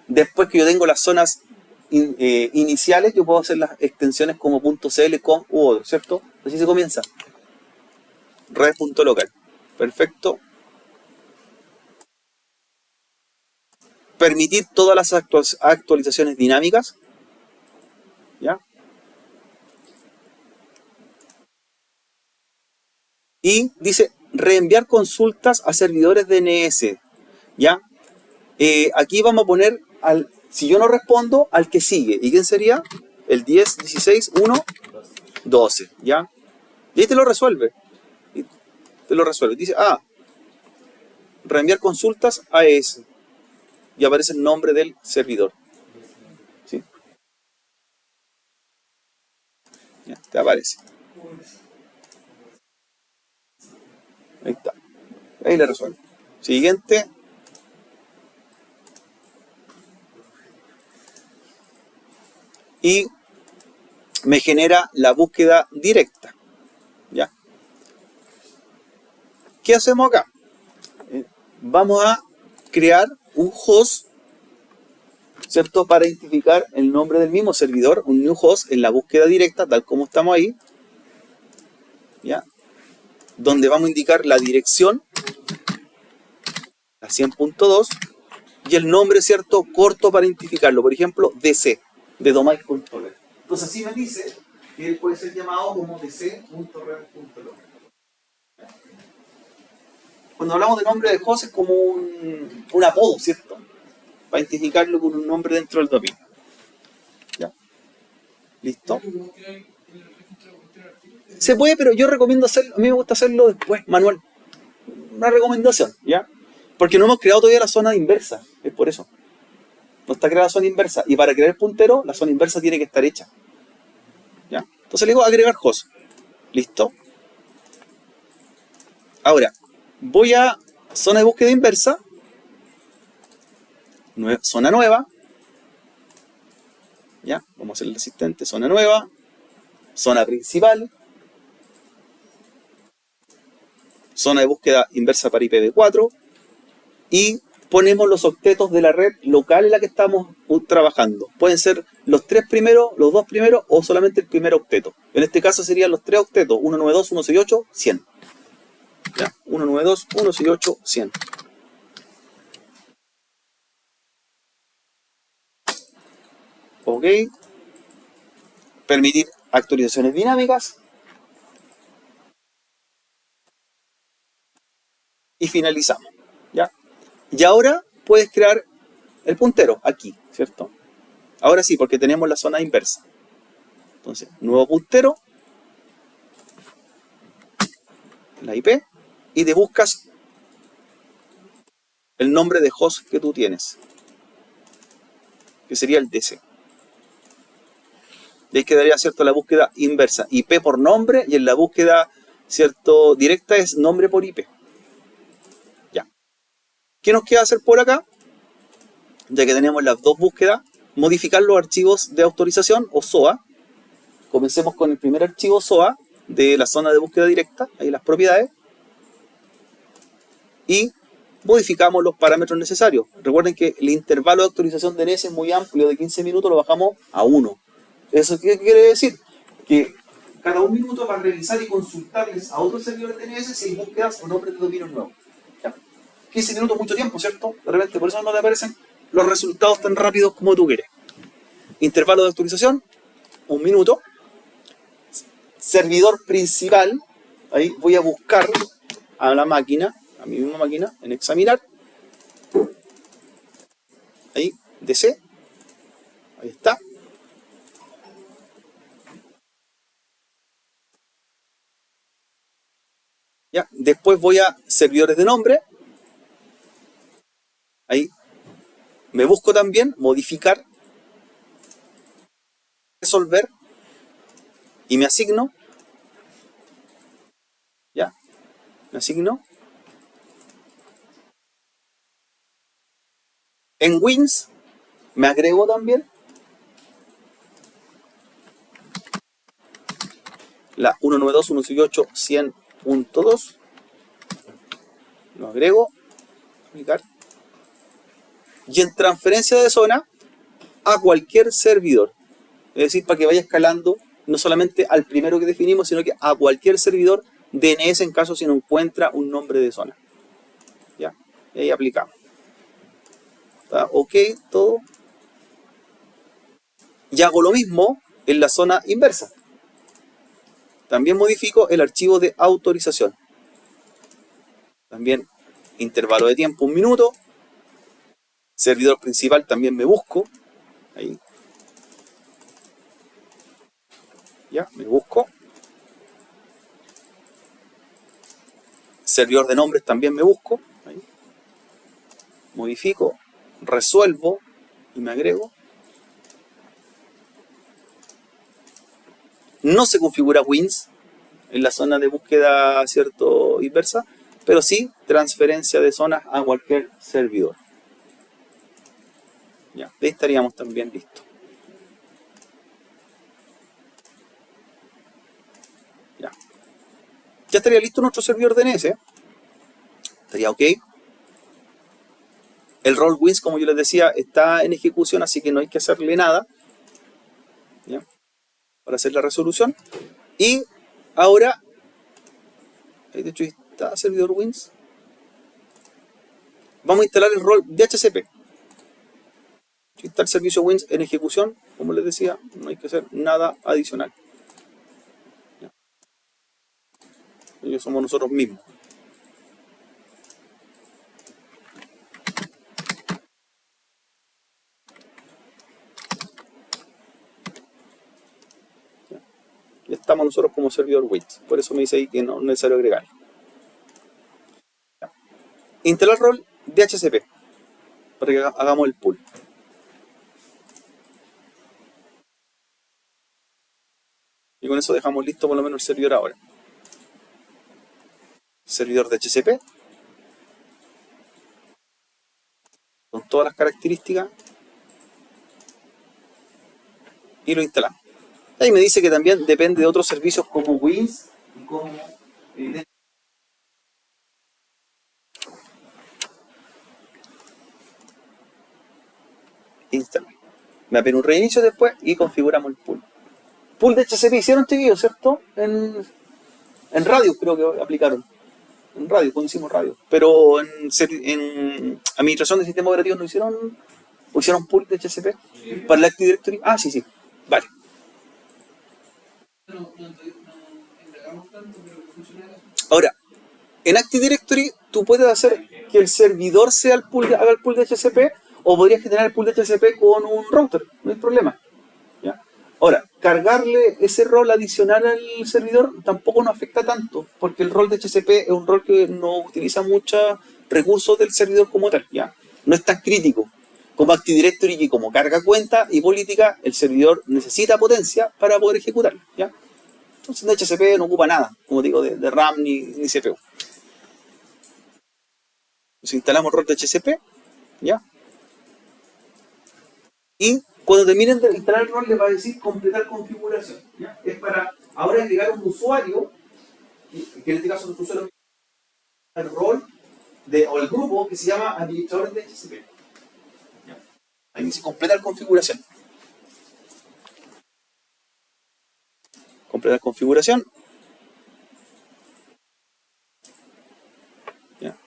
Después que yo tengo las zonas iniciales, yo puedo hacer las extensiones como .cl, com u otro, ¿cierto? Así se comienza. Redes.local. Perfecto. Permitir todas las actualizaciones dinámicas. ¿Ya? Y dice reenviar consultas a servidores DNS. ¿Ya? Aquí vamos a poner, si yo no respondo, al que sigue. ¿Y quién sería? El 10, 16, 1, 12. ¿Ya? Y ahí te lo resuelve. Dice, reenviar consultas a ese. Y aparece el nombre del servidor. ¿Sí? Ya, te aparece. Ahí está. Ahí le resuelve. Siguiente. Y me genera la búsqueda directa. ¿Ya? ¿Qué hacemos acá? Vamos a crear un host, ¿cierto? Para identificar el nombre del mismo servidor, un new host en la búsqueda directa, tal como estamos ahí. ¿Ya? Donde vamos a indicar la dirección, la 100.2, y el nombre, ¿cierto? Corto para identificarlo. Por ejemplo, DC, de Domain Controller. Entonces, así me dice que él puede ser llamado como dc.red.local. Cuando hablamos de nombre de host es como un apodo, ¿cierto? Para identificarlo con un nombre dentro del dominio. ¿Ya? ¿Listo? Se puede, pero yo recomiendo hacerlo, a mí me gusta hacerlo después, manual. Una recomendación, ¿ya? Porque no hemos creado todavía la zona inversa, es por eso. No está creada la zona inversa. Y para crear el puntero, la zona inversa tiene que estar hecha. ¿Ya? Entonces le digo agregar host. ¿Listo? Ahora, voy a zona de búsqueda inversa. Zona nueva. ¿Ya? Vamos a hacer el asistente. Zona nueva. Zona principal. Zona de búsqueda inversa para IPv4. Y ponemos los octetos de la red local en la que estamos trabajando. Pueden ser los 3 primeros, los 2 primeros o solamente el primer octeto. En este caso serían los 3 octetos, 192, 168, 100. ¿Ya? 192, 168, 100. Ok. Permitir actualizaciones dinámicas. Y finalizamos. ¿Ya? Y ahora puedes crear el puntero aquí, ¿cierto? Ahora sí, porque tenemos la zona inversa. Entonces, nuevo puntero, la IP, y te buscas el nombre de host que tú tienes, que sería el DC. Y ahí quedaría, ¿cierto?, la búsqueda inversa, IP por nombre, y en la búsqueda, ¿cierto?, directa es nombre por IP. Ya. ¿Qué nos queda hacer por acá? Ya que tenemos las dos búsquedas, modificar los archivos de autorización o SOA. Comencemos con el primer archivo SOA de la zona de búsqueda directa, ahí las propiedades. Y modificamos los parámetros necesarios. Recuerden que el intervalo de actualización de DNS es muy amplio, de 15 minutos lo bajamos a 1. ¿Eso qué quiere decir? Que cada 1 minuto va a revisar y consultarles a otros servidores de DNS si hay búsquedas o nombres de dominio nuevos. 15 minutos mucho tiempo, ¿cierto? De repente por eso no te aparecen los resultados tan rápidos como tú quieres. Intervalo de actualización, 1 minuto. Servidor principal, ahí voy a buscar a la máquina, a mi misma máquina, en examinar. Ahí, DC. Ahí está. Ya, después voy a servidores de nombre. Ahí me busco también, modificar, resolver y me asigno. Ya, me asigno. En Wins me agrego también la 192.168.100.2. Lo agrego, aplicar. Y en transferencia de zona a cualquier servidor. Es decir, para que vaya escalando no solamente al primero que definimos, sino que a cualquier servidor DNS en caso si no encuentra un nombre de zona. ¿Ya? Y ahí aplicamos. ¿Está ok todo? Y hago lo mismo en la zona inversa. También modifico el archivo de autorización. También intervalo de tiempo 1 minuto. Servidor principal también me busco. Ahí. Ya, me busco. Servidor de nombres también me busco. Ahí. Modifico, resuelvo y me agrego. No se configura Wins en la zona de búsqueda, ¿cierto?, inversa, pero sí transferencia de zonas a cualquier servidor. Ya, ahí estaríamos también listos. Ya. Ya estaría listo nuestro servidor DNS. Estaría ok. El role Wins, como yo les decía, está en ejecución, así que no hay que hacerle nada. ¿Ya? Para hacer la resolución. Y ahora, de hecho está servidor Wins. Vamos a instalar el rol DHCP. Está el servicio Wins en ejecución, como les decía, no hay que hacer nada adicional. ¿Ya? Ellos somos nosotros mismos. ¿Ya? Y estamos nosotros como servidor Wins. Por eso me dice ahí que no es necesario agregar. ¿Ya? Instalar rol DHCP para que hagamos el pool. Y con eso dejamos listo por lo menos el servidor ahora. Servidor DHCP. Con todas las características. Y lo instalamos. Ahí me dice que también depende de otros servicios como Wins y como instalar. Me apena un reinicio después y configuramos el pool. Pool de HCP hicieron, chiquillos, ¿cierto? En radio creo que aplicaron. En radio, cuando hicimos radio. Pero en administración de sistemas operativos no hicieron. ¿O hicieron pool de HCP? Sí. ¿Para el Active Directory? Ah, sí, sí. Vale. Ahora, en Active Directory tú puedes hacer que el servidor sea el pool haga el pool de HCP, o podrías generar el pool de HCP con un router, no hay problema. ¿Ya? Ahora, cargarle ese rol adicional al servidor tampoco nos afecta tanto, porque el rol de HCP es un rol que no utiliza muchos recursos del servidor como tal, ¿ya? No es tan crítico como Active Directory, que como carga cuenta y política, el servidor necesita potencia para poder ejecutarlo, ¿ya? Entonces de HCP no ocupa nada, como digo, de RAM ni CPU. Entonces instalamos rol de HCP, ¿ya? Y cuando terminen de instalar el rol les va a decir completar configuración, ¿ya? Es para ahora agregar un usuario, que en este caso nuestro usuario el rol o el grupo que se llama administradores de HCP. ¿Ya? Ahí dice completar configuración. Completar configuración. ¿Ya?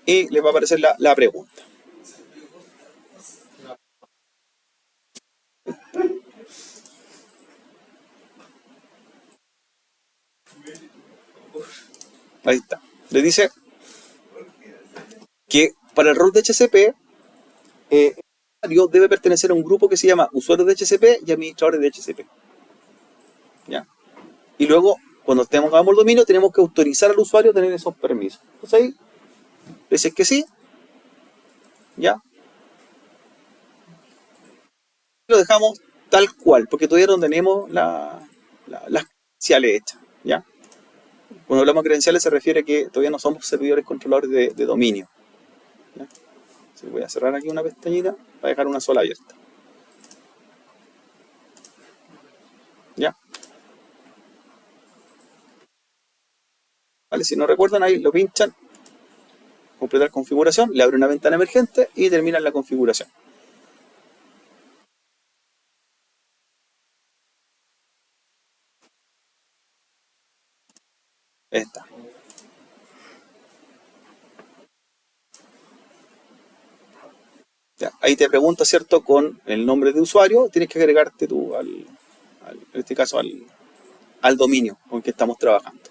Y les va a aparecer la pregunta. Ahí está. Le dice que para el rol de HCP, el usuario debe pertenecer a un grupo que se llama usuarios de HCP y administradores de HCP. ¿Ya? Y luego, cuando tengamos el dominio, tenemos que autorizar al usuario a tener esos permisos. Entonces ahí, le dices que sí, ¿ya? Lo dejamos tal cual, porque todavía no tenemos las credenciales hechas, ¿ya? Cuando hablamos de credenciales se refiere a que todavía no somos servidores controladores de dominio. ¿Ya? Así que voy a cerrar aquí una pestañita para dejar una sola abierta. ¿Ya? ¿Vale? Si no recuerdan, ahí lo pinchan, completar configuración, le abre una ventana emergente y terminan la configuración. Esta. Ya, ahí te pregunta, ¿cierto? Con el nombre de usuario, tienes que agregarte tú en este caso al dominio con que estamos trabajando.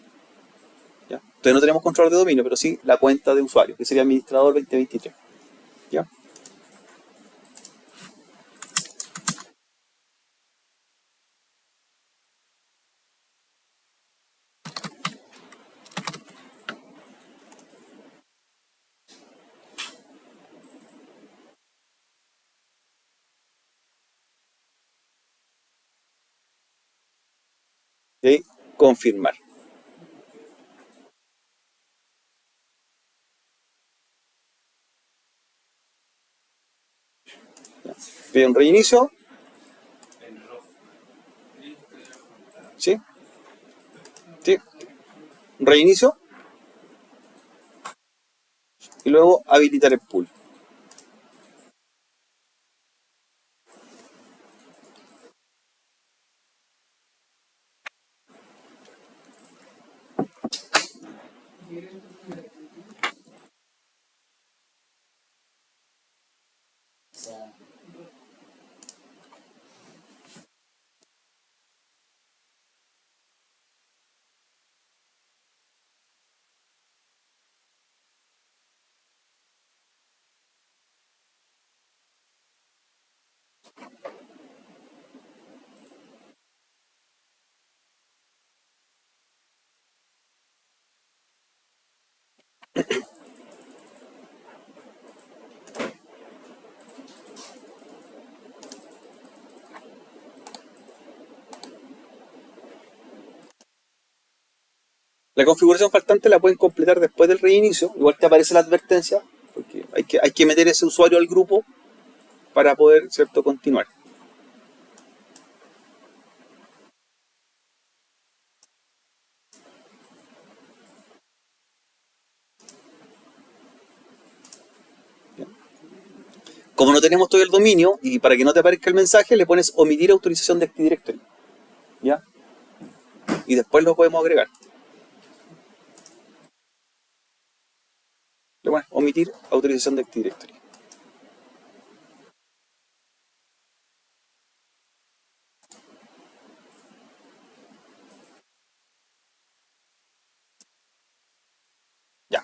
¿Ya? Entonces no tenemos control de dominio, pero sí la cuenta de usuario, que sería administrador 2023. ¿Ya? Y ahí, confirmar. ¿Ya? Pide un reinicio. ¿Sí? ¿Sí? Un reinicio. Y luego habilitar el pool. La configuración faltante la pueden completar después del reinicio. Igual te aparece la advertencia, porque hay que meter ese usuario al grupo para poder, ¿cierto?, continuar. Como no tenemos todo el dominio, y para que no te aparezca el mensaje, le pones omitir autorización de Active Directory. ¿Ya? Y después lo podemos agregar. Le pones omitir autorización de Active Directory. Ya.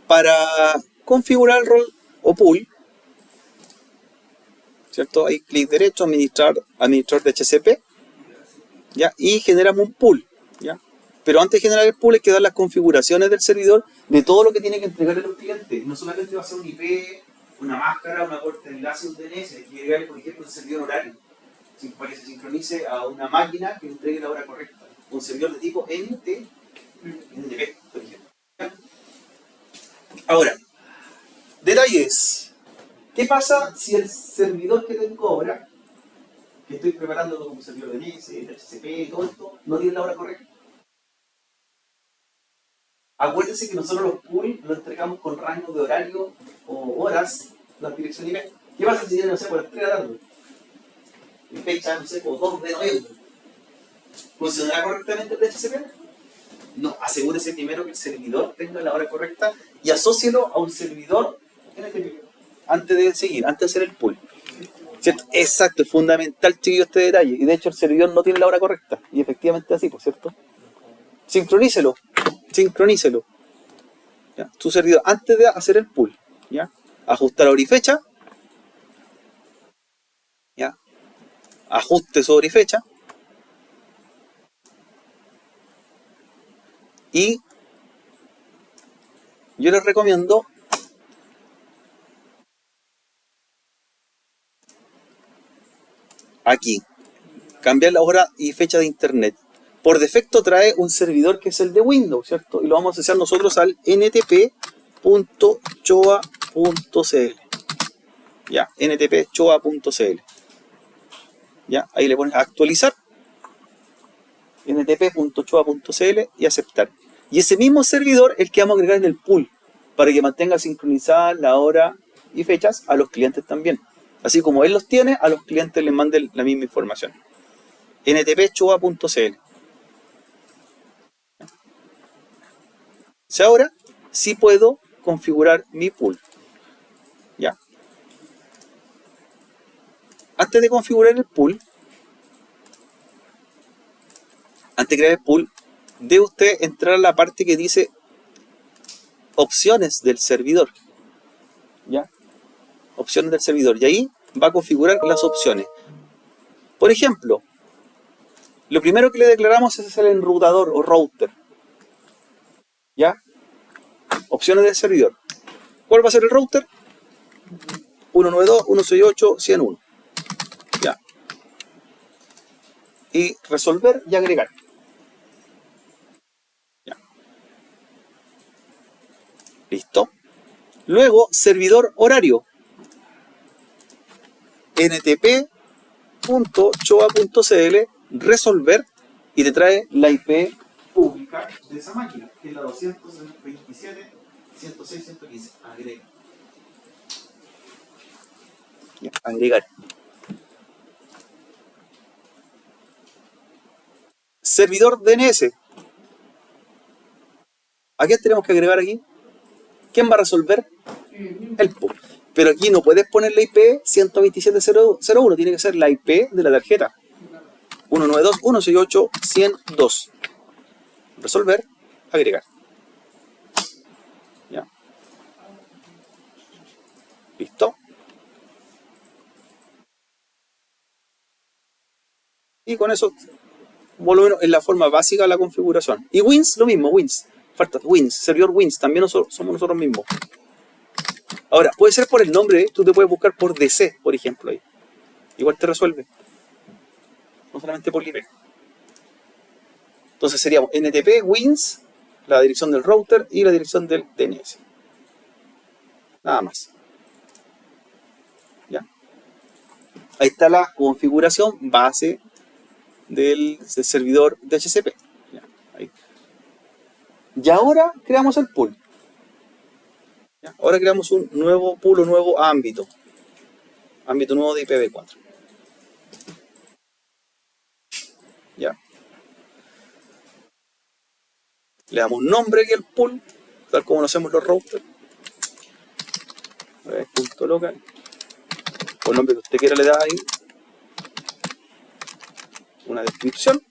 Para configurar el rol o pool, ¿cierto? Hay clic derecho, administrador de HCP, ¿ya? Y generamos un pool, ¿ya? Pero antes de generar el pool hay que dar las configuraciones del servidor de todo lo que tiene que entregarle a los clientes. No solamente va a ser un IP, una máscara, una puerta de enlace, un DNS. Hay que agregarle, por ejemplo, un servidor horario, para que se sincronice a una máquina que entregue la hora correcta. Un servidor de tipo NTP, por ejemplo. Ahora, detalles. ¿Qué pasa si el servidor que tengo ahora, que estoy preparando como servidor de DNS, de HCP y todo esto, no tiene la hora correcta? Acuérdense que nosotros los pools los entregamos con rango de horario o horas, la dirección IP. ¿Qué pasa si yo no sé por las 3 de la tarde? Y fecha, no sé, por 2 de noviembre. ¿Funcionará correctamente el DHCP? No, asegúrese primero que el servidor tenga la hora correcta y asócielo a un servidor NTP antes de seguir, antes de hacer el pool. ¿Cierto? Exacto, es fundamental, chiquillo, este detalle. Y de hecho el servidor no tiene la hora correcta. Y efectivamente así, por cierto. Sincronícelo. ¿Ya? Su servidor antes de hacer el pool. ¿Ya? Ajustar hora y fecha. ¿Ya? Ajuste su hora y fecha. Y yo les recomiendo aquí cambiar la hora y fecha de internet. Por defecto trae un servidor que es el de Windows, ¿cierto? Y lo vamos a asociar nosotros al ntp.choa.cl. Ya, ntp.choa.cl. Ya, ahí le pones a actualizar ntp.choa.cl y aceptar. Y ese mismo servidor es el que vamos a agregar en el pool para que mantenga sincronizadas la hora y fechas a los clientes también. Así como él los tiene, a los clientes les manden la misma información. ntp.choa.cl. Ahora sí puedo configurar mi pool. Ya. Antes de configurar el pool, antes de crear el pool, debe usted entrar a la parte que dice opciones del servidor. ¿Ya? Opciones del servidor. Y ahí va a configurar las opciones. Por ejemplo, lo primero que le declaramos es el enrutador o router. ¿Ya? Opciones del servidor. ¿Cuál va a ser el router? 192.168.101. ¿Ya? Y resolver y agregar. ¿Ya? ¿Listo? Luego, servidor horario. ntp.choa.cl, resolver, y te trae la IP pública de esa máquina, que es la 227.106.115. Agrega. Ya, agregar. Servidor DNS. ¿A qué tenemos que agregar aquí? ¿Quién va a resolver? El pool. Pero aquí no puedes poner la IP 127.0.1, tiene que ser la IP de la tarjeta. 192.168.102. Resolver, agregar. ¿Ya? ¿Listo? Y con eso, por lo menos en la forma básica de la configuración. Y Wins, lo mismo, Wins. Falta Wins, servidor Wins, también somos nosotros mismos. Ahora, puede ser por el nombre, tú te puedes buscar por DC, por ejemplo, ahí. Igual te resuelve. No solamente por IP. Entonces seríamos NTP, Wins, la dirección del router y la dirección del DNS. Nada más. ¿Ya? Ahí está la configuración base del servidor DHCP. ¿Ya? Ahí. Y ahora creamos el pool. ¿Ya? Ahora creamos un nuevo pool, un nuevo ámbito. Ámbito nuevo de IPv4. ¿Ya? Le damos un nombre aquí al pool, tal como lo hacemos los routers. Punto local. O el nombre que usted quiera le da ahí. Una descripción,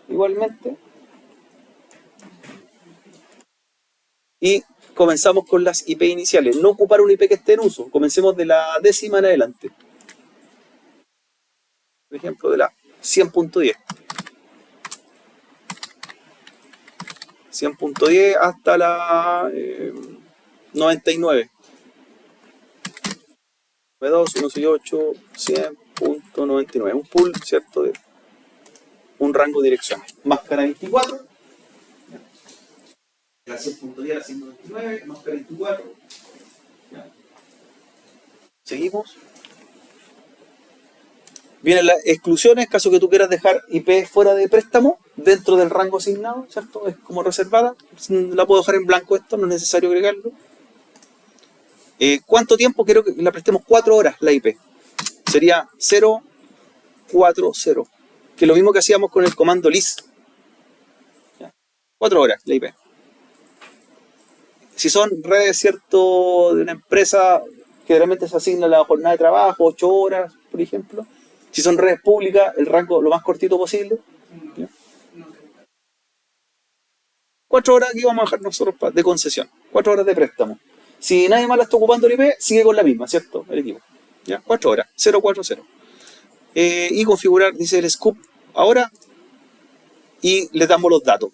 igualmente. Y comenzamos con las IP iniciales. No ocupar una IP que esté en uso. Comencemos de la décima en adelante. Por ejemplo, de la 100.10. 100.10 hasta la 99. 92, 168, 100.99. Un pool, ¿cierto? De un rango de direcciones. Máscara 24. La 100.10 a la 129. Máscara 24. ¿Ya? Seguimos. Vienen las exclusiones, caso que tú quieras dejar IP fuera de préstamo, dentro del rango asignado, ¿cierto? Es como reservada. La puedo dejar en blanco esto, no es necesario agregarlo. ¿Cuánto tiempo quiero que la prestemos? 4 horas la IP. Sería 040, que es lo mismo que hacíamos con el comando list. 4 horas la IP. Si son redes, ¿cierto?, de una empresa, generalmente se asigna la jornada de trabajo, 8 horas, por ejemplo. Si son redes públicas, el rango lo más cortito posible. ¿Ya? 4 horas aquí vamos a dejar nosotros de concesión. 4 horas de préstamo. Si nadie más la está ocupando el IP, sigue con la misma, ¿cierto? El equipo. ¿Ya? 4 horas, 040. Y configurar, dice el scoop ahora, y le damos los datos.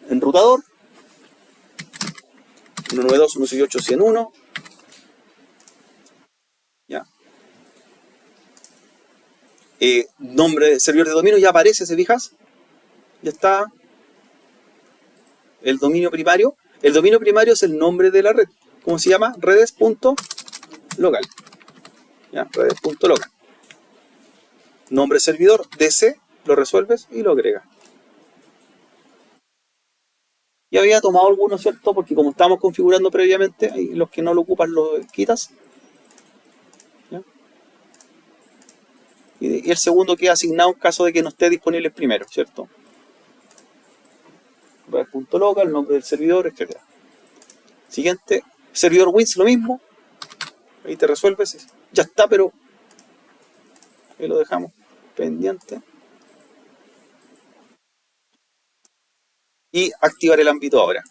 Enrutador, 192.168.101. ¿Ya? Nombre de servidor de dominio ya aparece, ¿se fijas? Ya está. El dominio primario. El dominio primario es el nombre de la red. ¿Cómo se llama? Redes.local. ¿Ya? Redes.local. Nombre servidor, DC, lo resuelves y lo agregas. Ya había tomado algunos, ¿cierto? Porque como estábamos configurando previamente, los que no lo ocupan los quitas. ¿Ya? Y el segundo queda asignado en caso de que no esté disponible el primero, ¿cierto? Red.local, nombre del servidor, etc. Siguiente, servidor Wins, lo mismo. Ahí te resuelves. Ya está, pero ahí lo dejamos pendiente. Y activar el ámbito ahora.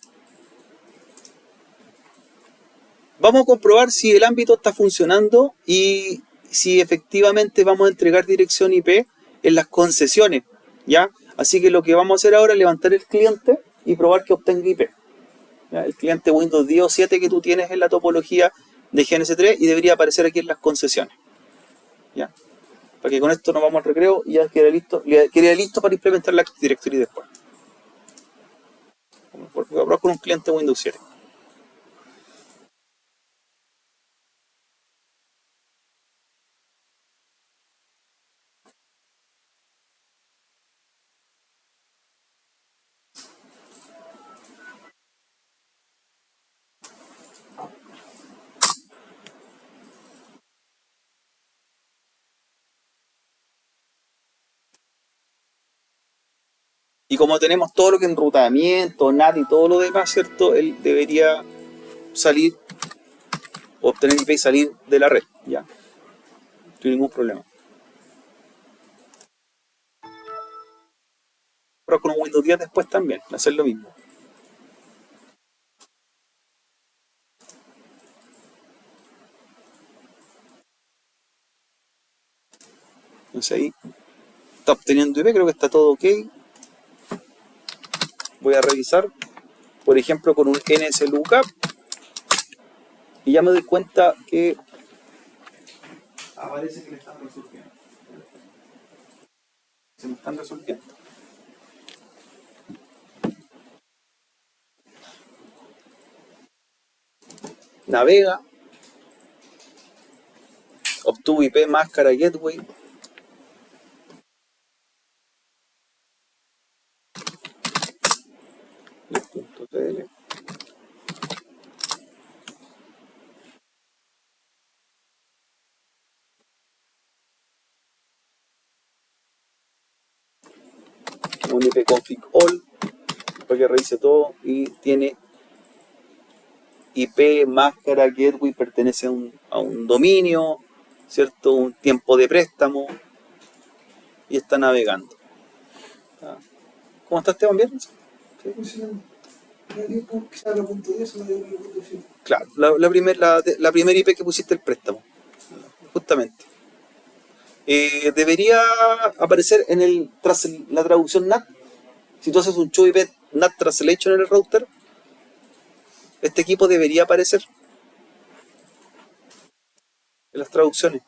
Vamos a comprobar si el ámbito está funcionando y si efectivamente vamos a entregar dirección IP en las concesiones, ¿ya? Así que lo que vamos a hacer ahora es levantar el cliente y probar que obtenga IP. ¿Ya? El cliente Windows 10 o 7 que tú tienes en la topología de GNS3 y debería aparecer aquí en las concesiones. ¿Ya? Para que con esto nos vamos al recreo y ya quedaría listo para implementar la Active Directory después. Voy a probar con un cliente Windows 7. Y como tenemos todo lo que es enrutamiento, NAT y todo lo demás, ¿cierto? Él debería salir, obtener IP y salir de la red, ¿ya? Sin ningún problema. Pero con un Windows 10 después también, hacer lo mismo. Entonces ahí está obteniendo IP, creo que está todo ok. Voy a revisar, por ejemplo, con un NSLookup y ya me doy cuenta que aparece que le están resolviendo. Se me están resolviendo. Navega, obtuvo IP máscara gateway. .tl. Un ipconfig all para que revise todo y tiene IP máscara gateway, pertenece a un dominio, ¿cierto? Un tiempo de préstamo y está navegando. ¿Cómo está Esteban? ¿Bien? ¿Sí? Funcionando. No hay tiempo que salga punto 10, no hay punto 7. Claro, la primera IP que pusiste el préstamo, justamente. Debería aparecer tras la traducción NAT. Si tú haces un show IP NAT translation en el router, este equipo debería aparecer en las traducciones.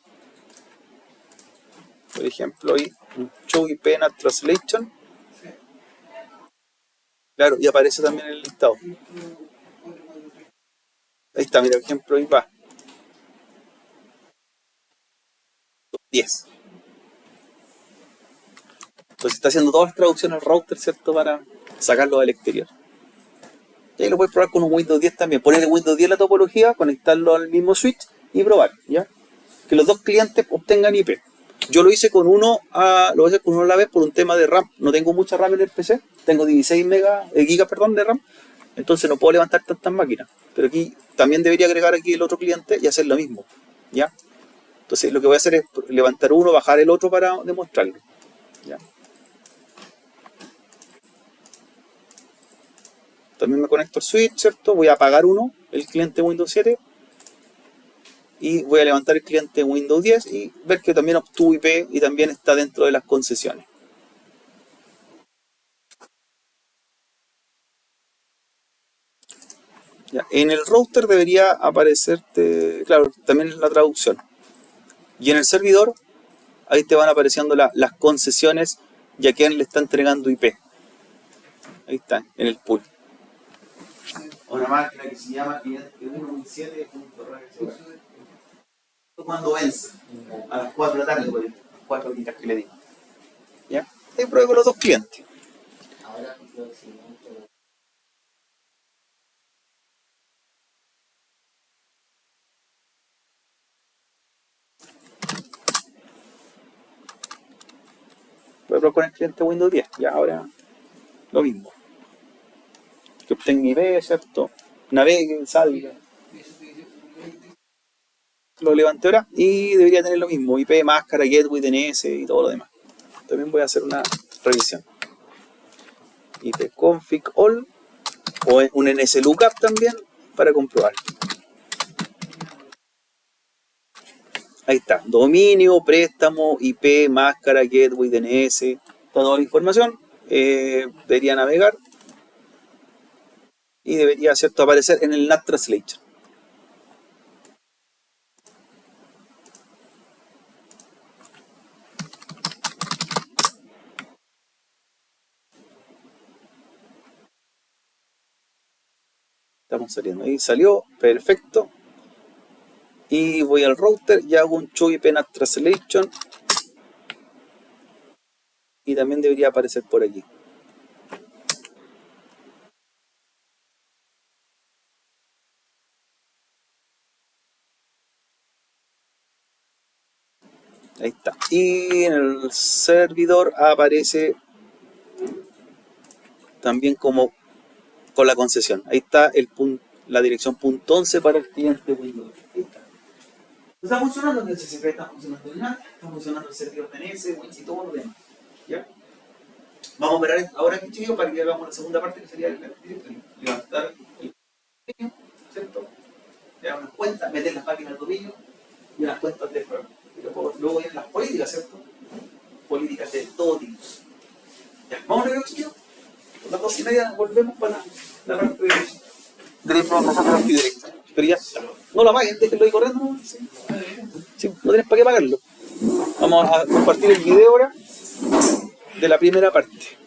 Por ejemplo, ahí, un show IP NAT translation. Claro, y aparece también en el listado. Ahí está, mira, por ejemplo, ahí va. 10. Entonces está haciendo todas las traducciones al router, ¿cierto? Para sacarlo del exterior. Y ahí lo puedes probar con un Windows 10 también. Ponerle Windows 10 la topología, conectarlo al mismo switch y probar, ¿ya? Que los dos clientes obtengan IP. Yo lo hice con uno lo voy a hacer con uno a la vez por un tema de RAM. No tengo mucha RAM en el PC, tengo 16 gigas de RAM, entonces no puedo levantar tantas máquinas. Pero aquí también debería agregar aquí el otro cliente y hacer lo mismo, ¿ya? Entonces lo que voy a hacer es levantar uno, bajar el otro para demostrarlo, ¿ya? También me conecto al switch, ¿cierto? Voy a apagar uno, el cliente Windows 7, y voy a levantar el cliente Windows 10 y ver que también obtuvo IP y también está dentro de las concesiones. Ya, en el router debería aparecerte, claro, también es la traducción. Y en el servidor, ahí te van apareciendo las concesiones y a quién le está entregando IP. Ahí está, en el pool. Una máquina que se llama 517. Cuando vence, a las 4 de la tarde, por ejemplo, las 4 horitas que le digo. ¿Ya? Ahí pruebo con los dos clientes. Voy a probar con el cliente Windows 10. Ya ahora lo mismo. Que obtenga IP, ¿cierto? Navegue, salga. Lo levanté ahora y debería tener lo mismo. IP, máscara, gateway, DNS y todo lo demás. También voy a hacer una revisión. IP config all o un NSLookup también para comprobar. Ahí está, dominio, préstamo, IP, máscara, gateway, DNS, toda la información. Debería navegar y debería, ¿cierto?, aparecer en el NAT Translator. Estamos saliendo, ahí salió, perfecto. Y voy al router y hago un show IP NAT Translation. Y también debería aparecer por aquí. Ahí está. Y en el servidor aparece también como con la concesión. Ahí está la dirección .11 para el cliente Windows. Ahí está. Está funcionando el SSP, está funcionando el NAT, está funcionando el servidor DNS, Wins y todo lo demás. ¿Ya? Vamos a operar ahora aquí, chicos, para que hagamos la segunda parte que sería el levantar el dominio, ¿cierto? Le damos unas cuentas, meter las máquinas al dominio y unas cuentas de juego. Luego vienen las políticas, ¿cierto? Políticas de todo tipo. Ya, vamos a ver, chicos. A las 2:30 volvemos para la parte de la información de la directa. Pero ya, no la paguen, déjenlo ahí corriendo, ¿no? Sí. Sí, no tienes para qué pagarlo. Vamos a compartir el video ahora de la primera parte.